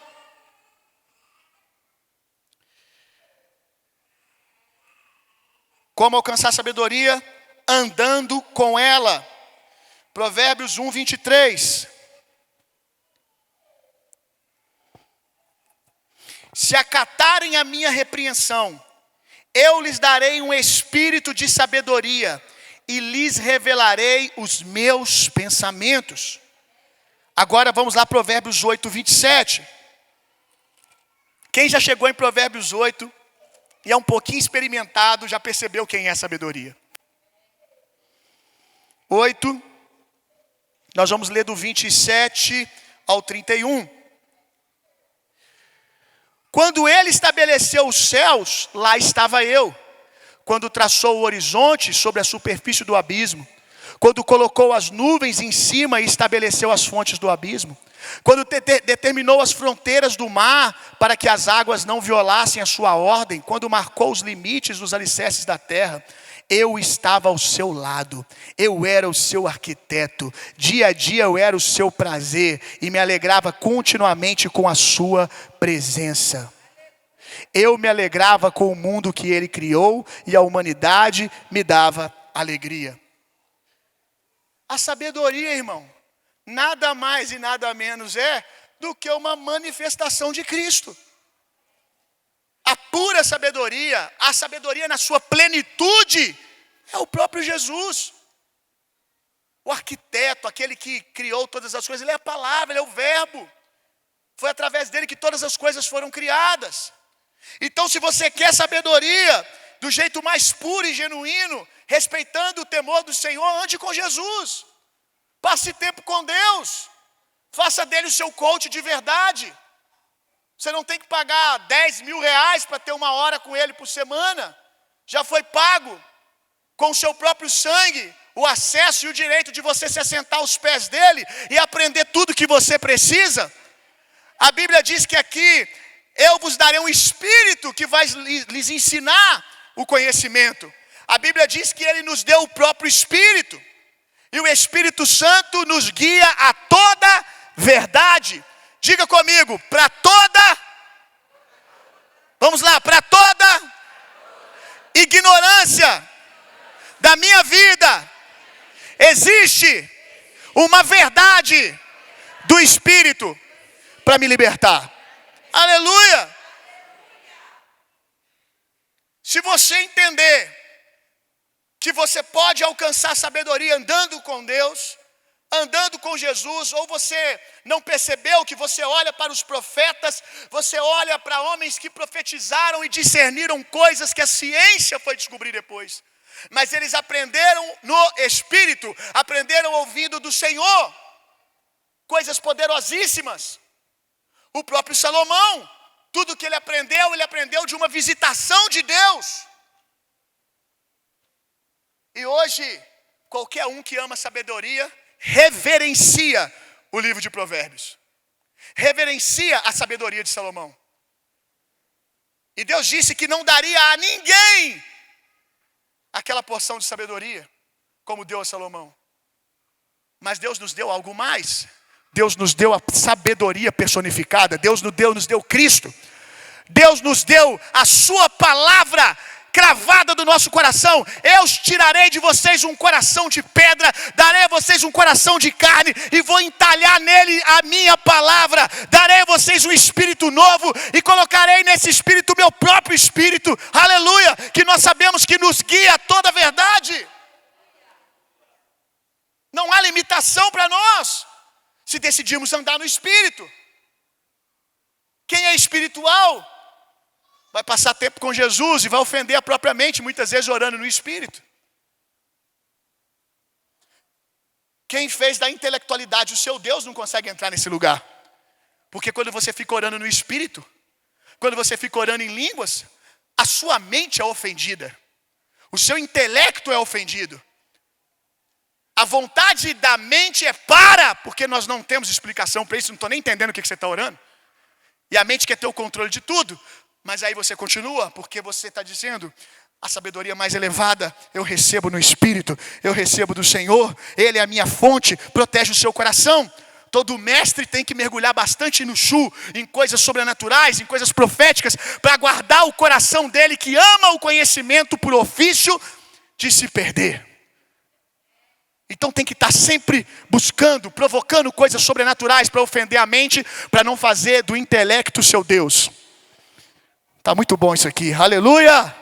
Speaker 1: Como alcançar sabedoria? Andando com ela. Provérbios 1, 23. Se acatarem a minha repreensão, eu lhes darei um espírito de sabedoria e lhes revelarei os meus pensamentos. Agora vamos lá, Provérbios 8, 27. Quem já chegou em Provérbios 8 e é um pouquinho experimentado, já percebeu quem é sabedoria. 8, nós vamos ler do 27 ao 31. Quando ele estabeleceu os céus, lá estava eu. Quando traçou o horizonte sobre a superfície do abismo. Quando colocou as nuvens em cima e estabeleceu as fontes do abismo. Quando determinou as fronteiras do mar para que as águas não violassem a sua ordem. Quando marcou os limites dos alicerces da terra. Eu estava ao seu lado, eu era o seu arquiteto, dia a dia eu era o seu prazer e me alegrava continuamente com a sua presença. Eu me alegrava com o mundo que ele criou e a humanidade me dava alegria. A sabedoria, irmão, nada mais e nada menos é do que uma manifestação de Cristo. A pura sabedoria, a sabedoria na sua plenitude, é o próprio Jesus. O arquiteto, aquele que criou todas as coisas, ele é a palavra, ele é o verbo. Foi através dele que todas as coisas foram criadas. Então, se você quer sabedoria, do jeito mais puro e genuíno, respeitando o temor do Senhor, ande com Jesus. Passe tempo com Deus. Faça dele o seu coach de verdade. Você não tem que pagar 10 mil reais para ter uma hora com ele por semana. Já foi pago com o seu próprio sangue o acesso e o direito de você se assentar aos pés dele e aprender tudo que você precisa. A Bíblia diz que aqui, eu vos darei um espírito que vai lhes ensinar o conhecimento. A Bíblia diz que ele nos deu o próprio espírito. E o Espírito Santo nos guia a toda verdade. Diga comigo, para toda, vamos lá, para toda ignorância da minha vida, existe uma verdade do Espírito para me libertar. Aleluia! Se você entender que você pode alcançar sabedoria andando com Deus, andando com Jesus, ou você não percebeu que você olha para os profetas, você olha para homens que profetizaram e discerniram coisas que a ciência foi descobrir depois. Mas eles aprenderam no Espírito, aprenderam ouvindo do Senhor, coisas poderosíssimas. O próprio Salomão, tudo que ele aprendeu de uma visitação de Deus. E hoje, qualquer um que ama sabedoria, reverencia o livro de Provérbios. Reverencia a sabedoria de Salomão. E Deus disse que não daria a ninguém aquela porção de sabedoria, como deu a Salomão. Mas Deus nos deu algo mais. Deus nos deu a sabedoria personificada. Deus nos deu Cristo. Deus nos deu a sua palavra cravada do nosso coração. Eu tirarei de vocês um coração de pedra, darei a vocês um coração de carne e vou entalhar nele a minha palavra. Darei a vocês um espírito novo e colocarei nesse espírito o meu próprio espírito. Aleluia! Que nós sabemos que nos guia a toda a verdade. Não há limitação para nós se decidirmos andar no espírito. Quem é espiritual vai passar tempo com Jesus e vai ofender a própria mente, muitas vezes orando no espírito. Quem fez da intelectualidade o seu Deus não consegue entrar nesse lugar. Porque quando você fica orando no espírito, quando você fica orando em línguas, a sua mente é ofendida. O seu intelecto é ofendido. A vontade da mente é porque nós não temos explicação para isso, não estou nem entendendo o que você está orando. E a mente quer ter o controle de tudo, mas aí você continua, porque você está dizendo, a sabedoria mais elevada eu recebo no Espírito, eu recebo do Senhor, Ele é a minha fonte, protege o seu coração. Todo mestre tem que mergulhar bastante no chu, em coisas sobrenaturais, em coisas proféticas, para guardar o coração dele que ama o conhecimento por ofício de se perder. Então tem que estar sempre buscando, provocando coisas sobrenaturais para ofender a mente, para não fazer do intelecto seu Deus. Tá muito bom isso aqui, aleluia!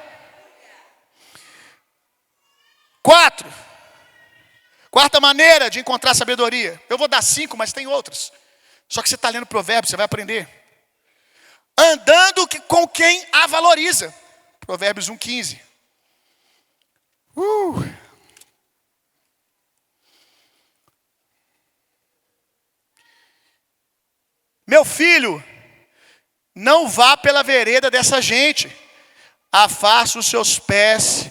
Speaker 1: 4ª maneira de encontrar sabedoria. Eu vou dar 5, mas tem outras. Só que você está lendo Provérbios, você vai aprender. Andando com quem a valoriza. Provérbios 1,15. Meu filho, não vá pela vereda dessa gente. Afasta os seus pés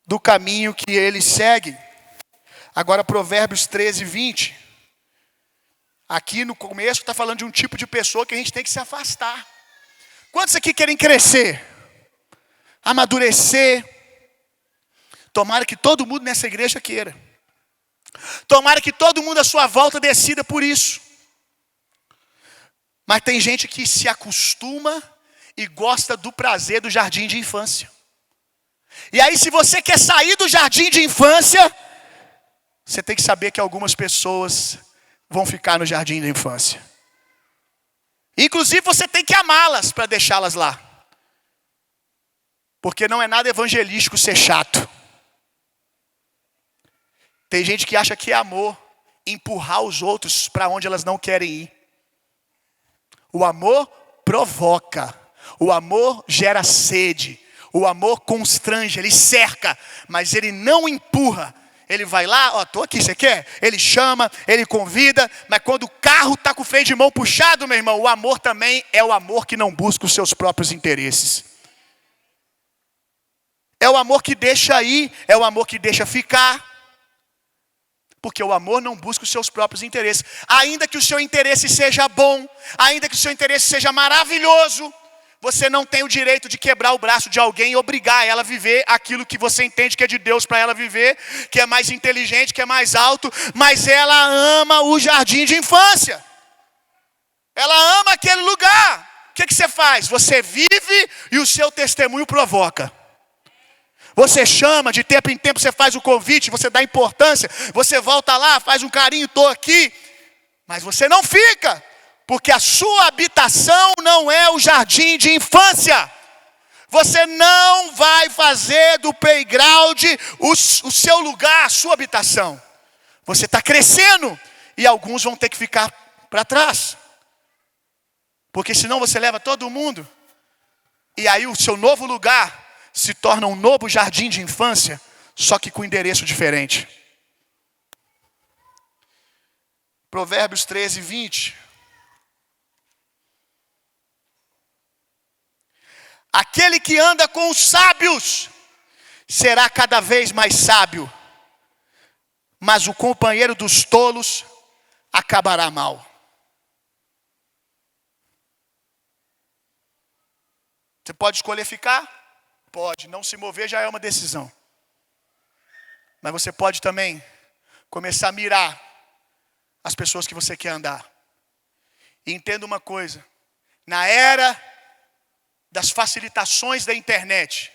Speaker 1: do caminho que eles seguem. Agora Provérbios 13:20. Aqui no começo está falando de um tipo de pessoa que a gente tem que se afastar. Quantos aqui querem crescer? Amadurecer? Tomara que todo mundo nessa igreja queira. Tomara que todo mundo à sua volta decida por isso. Mas tem gente que se acostuma e gosta do prazer do jardim de infância. E aí, se você quer sair do jardim de infância, você tem que saber que algumas pessoas vão ficar no jardim da infância. Inclusive, você tem que amá-las para deixá-las lá. Porque não é nada evangelístico ser chato. Tem gente que acha que é amor empurrar os outros para onde elas não querem ir. O amor provoca. O amor gera sede. O amor constrange, ele cerca, mas ele não empurra. Ele vai lá, estou aqui, você quer? Ele chama, ele convida, mas quando o carro está com o freio de mão puxado, meu irmão, o amor também é o amor que não busca os seus próprios interesses. É o amor que deixa ir, é o amor que deixa ficar. Porque o amor não busca os seus próprios interesses. Ainda que o seu interesse seja bom, ainda que o seu interesse seja maravilhoso, você não tem o direito de quebrar o braço de alguém e obrigar ela a viver aquilo que você entende que é de Deus para ela viver, que é mais inteligente, que é mais alto, mas ela ama o jardim de infância. Ela ama aquele lugar. O que você faz? Você vive e o seu testemunho provoca. Você chama, de tempo em tempo você faz o convite, você dá importância, você volta lá, faz um carinho, estou aqui, mas você não fica. Porque a sua habitação não é o jardim de infância. Você não vai fazer do playground o seu lugar, a sua habitação. Você está crescendo e alguns vão ter que ficar para trás. Porque senão você leva todo mundo. E aí o seu novo lugar se torna um novo jardim de infância, só que com endereço diferente. Provérbios 13:20. Aquele que anda com os sábios será cada vez mais sábio, mas o companheiro dos tolos acabará mal. Você pode escolher ficar? Pode. Não se mover já é uma decisão. Mas você pode também começar a mirar as pessoas que você quer andar. E entenda uma coisa. Na era das facilitações da internet,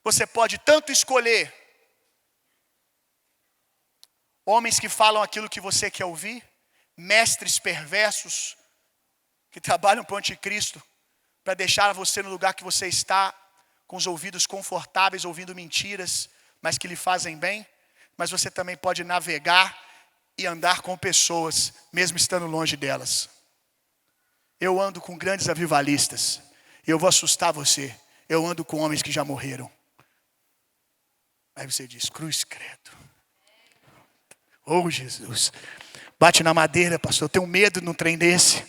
Speaker 1: você pode tanto escolher homens que falam aquilo que você quer ouvir, mestres perversos que trabalham para o anticristo, para deixar você no lugar que você está, com os ouvidos confortáveis, ouvindo mentiras, mas que lhe fazem bem. Mas você também pode navegar e andar com pessoas, mesmo estando longe delas. Eu ando com grandes avivalistas. Eu vou assustar você. Eu ando com homens que já morreram. Aí você diz, cruz credo. Oh Jesus. Bate na madeira, pastor. Eu tenho medo num trem desse.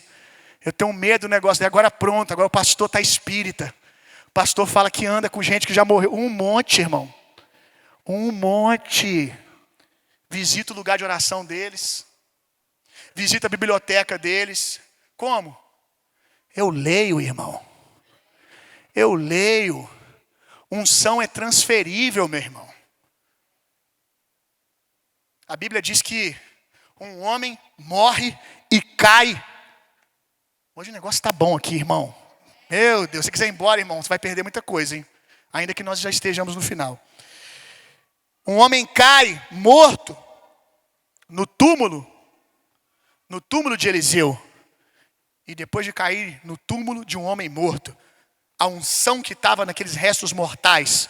Speaker 1: Eu tenho medo do negócio. Agora pronto, agora o pastor está espírita. O pastor fala que anda com gente que já morreu. Um monte, irmão. Um monte. Visita o lugar de oração deles. Visita a biblioteca deles. Como? Eu leio, irmão. Eu leio. Unção é transferível, meu irmão. A Bíblia diz que um homem morre e cai. Hoje o negócio está bom aqui, irmão. Meu Deus, se você quiser ir embora, irmão, você vai perder muita coisa, hein? Ainda que nós já estejamos no final. Um homem cai morto no túmulo de Eliseu. E depois de cair no túmulo de um homem morto, a unção que estava naqueles restos mortais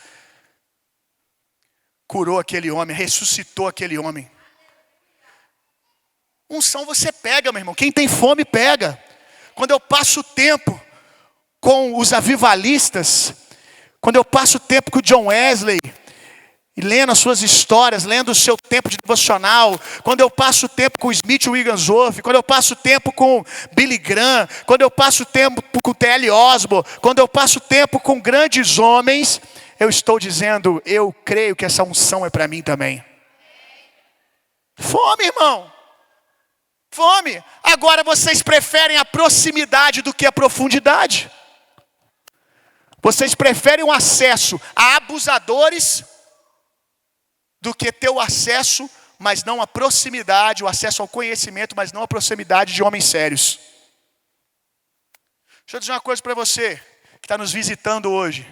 Speaker 1: curou aquele homem, ressuscitou aquele homem. Unção você pega, meu irmão. Quem tem fome, pega. Quando eu passo tempo com os avivalistas, quando eu passo tempo com o John Wesley, e lendo as suas histórias, lendo o seu tempo de devocional, quando eu passo tempo com Smith Wigglesworth, quando eu passo tempo com Billy Graham, quando eu passo tempo com T.L. Osborne, quando eu passo tempo com grandes homens, eu estou dizendo, eu creio que essa unção é para mim também. Fome, irmão. Fome. Agora vocês preferem a proximidade do que a profundidade. Vocês preferem o acesso a abusadores do que ter o acesso, mas não a proximidade, o acesso ao conhecimento, mas não a proximidade de homens sérios. Deixa eu dizer uma coisa para você que está nos visitando hoje.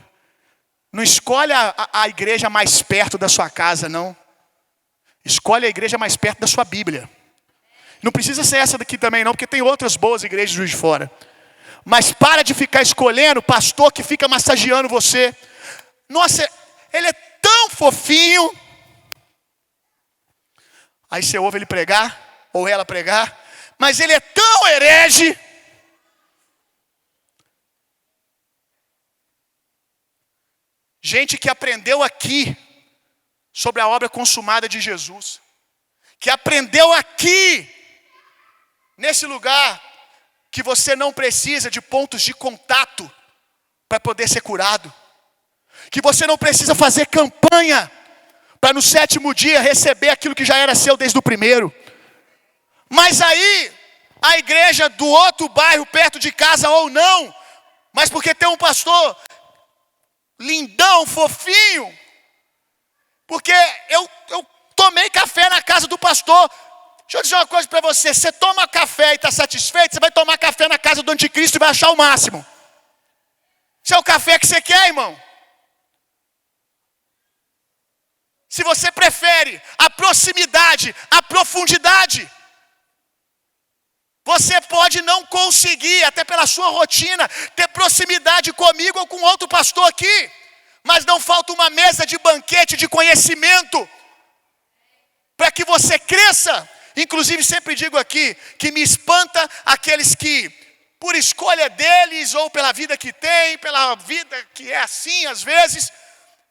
Speaker 1: Não escolhe a igreja mais perto da sua casa, não. Escolhe a igreja mais perto da sua Bíblia. Não precisa ser essa daqui também não, porque tem outras boas igrejas de Juiz de Fora. Mas para de ficar escolhendo pastor que fica massageando você. Nossa, ele é tão fofinho. Aí você ouve ele pregar, ou ela pregar. Mas ele é tão herege. Gente que aprendeu aqui sobre a obra consumada de Jesus. Que aprendeu aqui, nesse lugar, que você não precisa de pontos de contato para poder ser curado. Que você não precisa fazer campanha para no 7º dia receber aquilo que já era seu desde o primeiro. Mas aí, a igreja do outro bairro, perto de casa ou não, mas porque tem um pastor lindão, fofinho, porque eu tomei café na casa do pastor. Deixa eu dizer uma coisa para você. Você toma café e está satisfeito, você vai tomar café na casa do anticristo e vai achar o máximo. Esse é o café que você quer, irmão. Se você prefere a proximidade, a profundidade, você pode não conseguir, até pela sua rotina, ter proximidade comigo ou com outro pastor aqui. Mas não falta uma mesa de banquete de conhecimento para que você cresça. Inclusive sempre digo aqui que me espanta aqueles que, por escolha deles ou pela vida que tem, pela vida que é assim às vezes,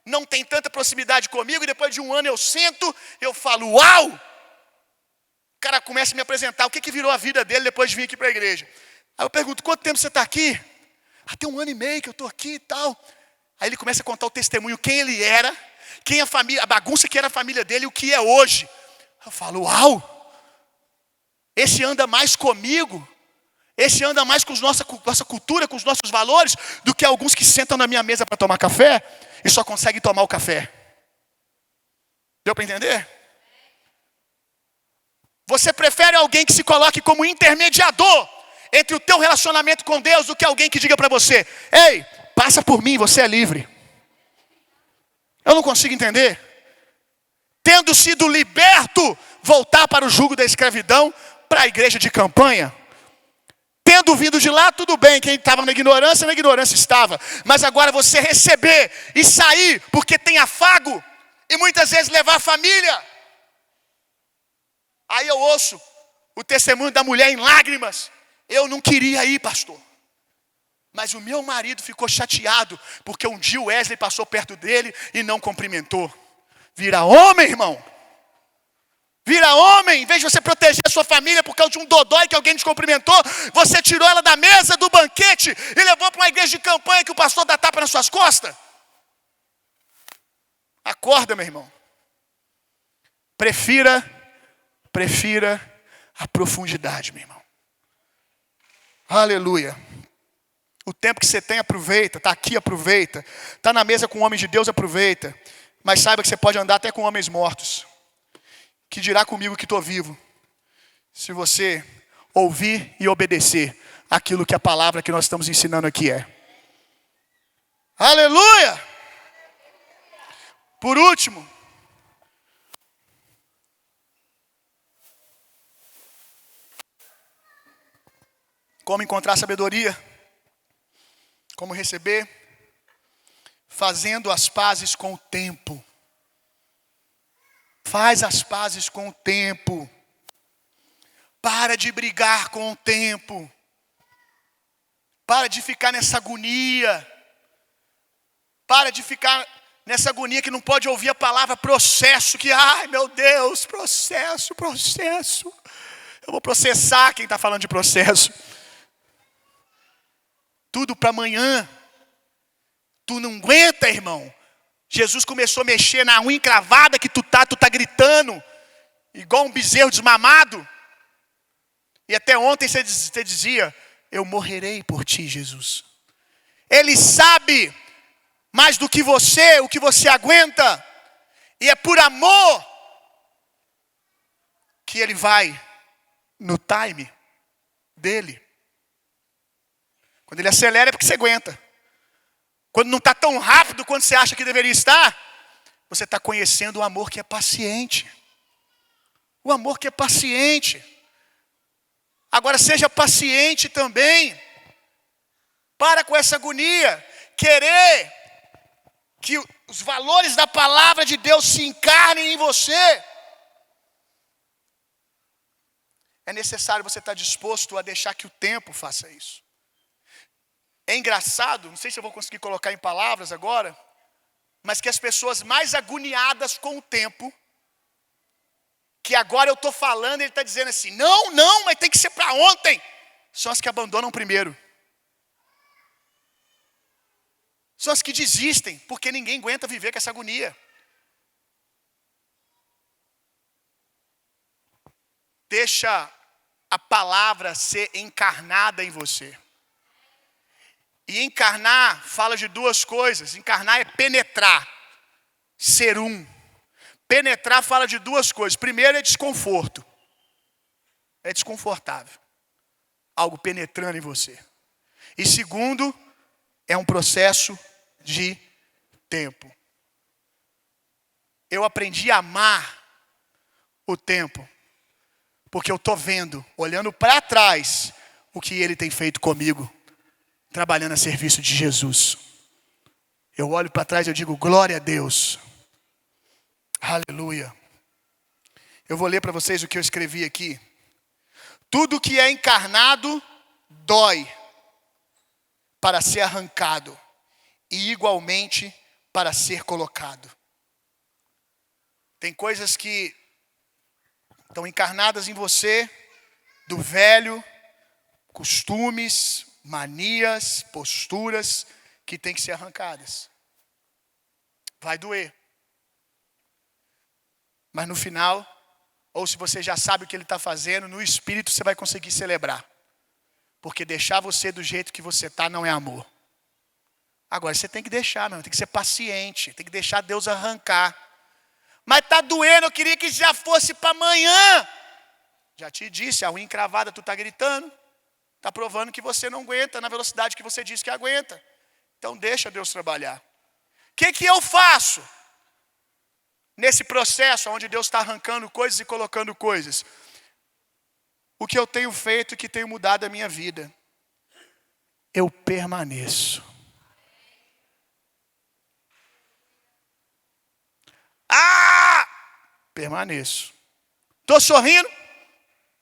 Speaker 1: não tem tanta proximidade comigo e depois de um ano eu sento, eu falo, uau! O cara começa a me apresentar o que virou a vida dele depois de vir aqui para a igreja. Aí eu pergunto, quanto tempo você está aqui? Tem 1 ano e meio que eu estou aqui e tal. Aí ele começa a contar o testemunho, quem ele era, quem a família, a bagunça que era a família dele e o que é hoje. Eu falo, uau! Esse anda mais comigo, esse anda mais com nossa cultura, com os nossos valores, do que alguns que sentam na minha mesa para tomar café e só conseguem tomar o café. Deu para entender? Você prefere alguém que se coloque como intermediador entre o teu relacionamento com Deus do que alguém que diga para você, ei, passa por mim, você é livre. Eu não consigo entender. Tendo sido liberto, voltar para o jugo da escravidão, para a igreja de campanha. Tendo vindo de lá, tudo bem, quem estava na ignorância estava. Mas agora você receber e sair, porque tem afago, e muitas vezes levar a família. Aí eu ouço o testemunho da mulher em lágrimas. Eu não queria ir, pastor. Mas o meu marido ficou chateado, porque um dia o Wesley passou perto dele e não cumprimentou. Vira homem, irmão. Vira homem, em vez de você proteger a sua família por causa de um dodói que alguém te cumprimentou, você tirou ela da mesa do banquete e levou para uma igreja de campanha que o pastor dá tapa nas suas costas. Acorda, meu irmão. Prefira a profundidade, meu irmão. Aleluia. O tempo que você tem, aproveita. Está aqui, aproveita. Está na mesa com homens de Deus, aproveita. Mas saiba que você pode andar até com homens mortos. Que dirá comigo que estou vivo, se você ouvir e obedecer aquilo que a palavra que nós estamos ensinando aqui é. Aleluia! Por último, como encontrar sabedoria, como receber, fazendo as pazes com o tempo. Faz as pazes com o tempo. Para de brigar com o tempo. Para de ficar nessa agonia. Para de ficar nessa agonia que não pode ouvir a palavra processo. Que, ai meu Deus, processo. Eu vou processar quem está falando de processo. Tudo para amanhã. Tu não aguenta, irmão. Jesus começou a mexer na unha encravada que tu tá gritando, igual um bezerro desmamado. E até ontem você dizia, eu morrerei por ti, Jesus. Ele sabe mais do que você, o que você aguenta. E é por amor que ele vai no time dele. Quando ele acelera é porque você aguenta. Quando não está tão rápido quanto você acha que deveria estar, você está conhecendo o amor que é paciente. O amor que é paciente. Agora seja paciente também. Para com essa agonia. Querer que os valores da palavra de Deus se encarnem em você. É necessário você estar disposto a deixar que o tempo faça isso. É engraçado, não sei se eu vou conseguir colocar em palavras agora, mas que as pessoas mais agoniadas com o tempo, que agora eu estou falando, ele está dizendo assim, não, mas tem que ser para ontem, são as que abandonam primeiro. São as que desistem, porque ninguém aguenta viver com essa agonia. Deixa a palavra ser encarnada em você. E encarnar fala de duas coisas. Encarnar é penetrar, ser um. Penetrar fala de duas coisas. Primeiro é desconforto. É desconfortável. Algo penetrando em você. E segundo, é um processo de tempo. Eu aprendi a amar o tempo. Porque eu estou vendo, olhando para trás, o que ele tem feito comigo. Trabalhando a serviço de Jesus. Eu olho para trás e eu digo, glória a Deus. Aleluia. Eu vou ler para vocês o que eu escrevi aqui. Tudo que é encarnado dói para ser arrancado e igualmente para ser colocado. Tem coisas que estão encarnadas em você, do velho, costumes, manias, posturas que tem que ser arrancadas. Vai doer. Mas no final, ou se você já sabe o que ele está fazendo, no espírito você vai conseguir celebrar. Porque deixar você do jeito que você está não é amor. Agora você tem que deixar, tem que ser paciente, tem que deixar Deus arrancar. Mas está doendo, eu queria que já fosse para amanhã. Já te disse, a unha encravada tu está gritando. Está provando que você não aguenta na velocidade que você diz que aguenta. Então deixa Deus trabalhar. O que eu faço? Nesse processo onde Deus está arrancando coisas e colocando coisas. O que eu tenho feito que tem mudado a minha vida. Eu permaneço. Permaneço. Estou sorrindo?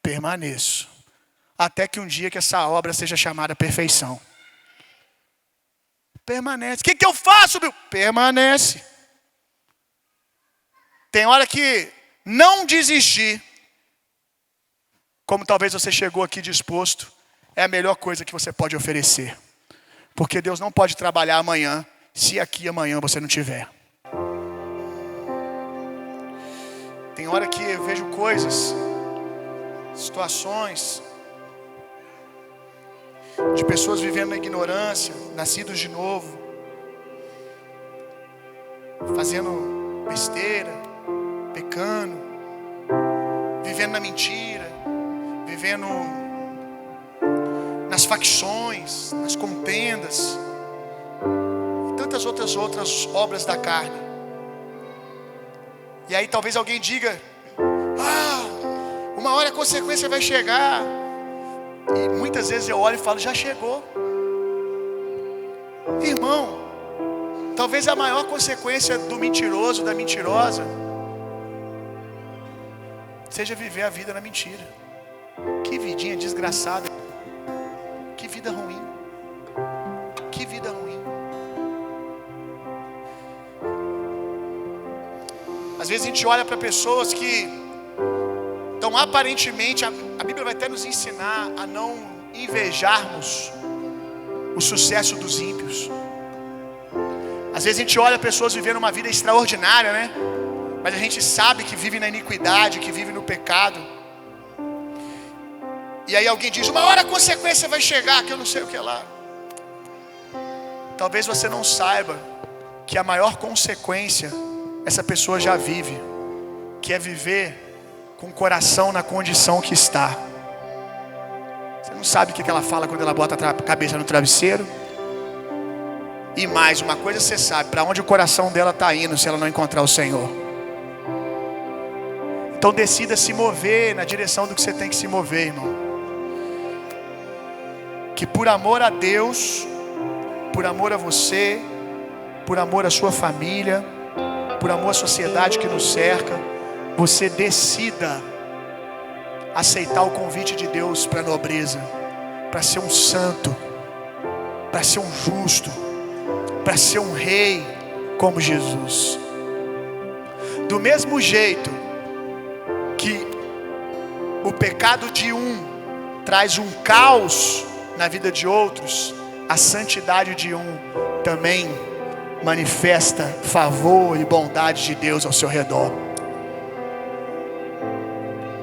Speaker 1: Permaneço. Até que um dia que essa obra seja chamada perfeição. Permanece. O que eu faço, meu? Permanece. Tem hora que não desistir, como talvez você chegou aqui disposto, é a melhor coisa que você pode oferecer. Porque Deus não pode trabalhar amanhã, se aqui amanhã você não tiver. Tem hora que eu vejo coisas, situações, de pessoas vivendo na ignorância, nascidos de novo, fazendo besteira, pecando, vivendo na mentira, vivendo nas facções, nas contendas, e tantas outras obras da carne. E aí talvez alguém diga: uma hora a consequência vai chegar. E muitas vezes eu olho e falo: já chegou. Irmão, talvez a maior consequência do mentiroso, da mentirosa, seja viver a vida na mentira. Que vidinha desgraçada. Que vida ruim. Que vida ruim. Às vezes a gente olha para pessoas que estão aparentemente, a Bíblia vai até nos ensinar a não invejarmos o sucesso dos ímpios. Às vezes a gente olha pessoas vivendo uma vida extraordinária, né? Mas a gente sabe que vive na iniquidade, que vive no pecado. E aí alguém diz: uma hora a consequência vai chegar, que eu não sei o que lá. Talvez você não saiba que a maior consequência essa pessoa já vive, que é viver com o coração na condição que está. Você não sabe o que ela fala quando ela bota a cabeça no travesseiro. E mais uma coisa você sabe: para onde o coração dela está indo se ela não encontrar o Senhor. Então decida se mover na direção do que você tem que se mover, irmão. Que por amor a Deus, por amor a você, por amor à sua família, por amor à sociedade que nos cerca, você decida aceitar o convite de Deus para a nobreza, para ser um santo, para ser um justo, para ser um rei como Jesus. Do mesmo jeito que o pecado de um traz um caos na vida de outros, a santidade de um também manifesta favor e bondade de Deus ao seu redor.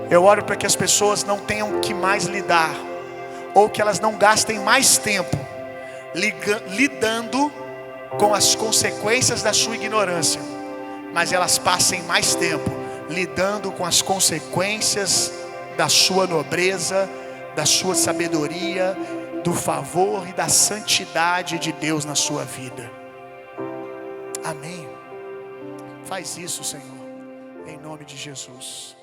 Speaker 1: Eu oro para que as pessoas não tenham que mais lidar, ou que elas não gastem mais tempo lidando com as consequências da sua ignorância, mas elas passem mais tempo lidando com as consequências da sua nobreza, da sua sabedoria, do favor e da santidade de Deus na sua vida. Amém. Faz isso, Senhor, em nome de Jesus.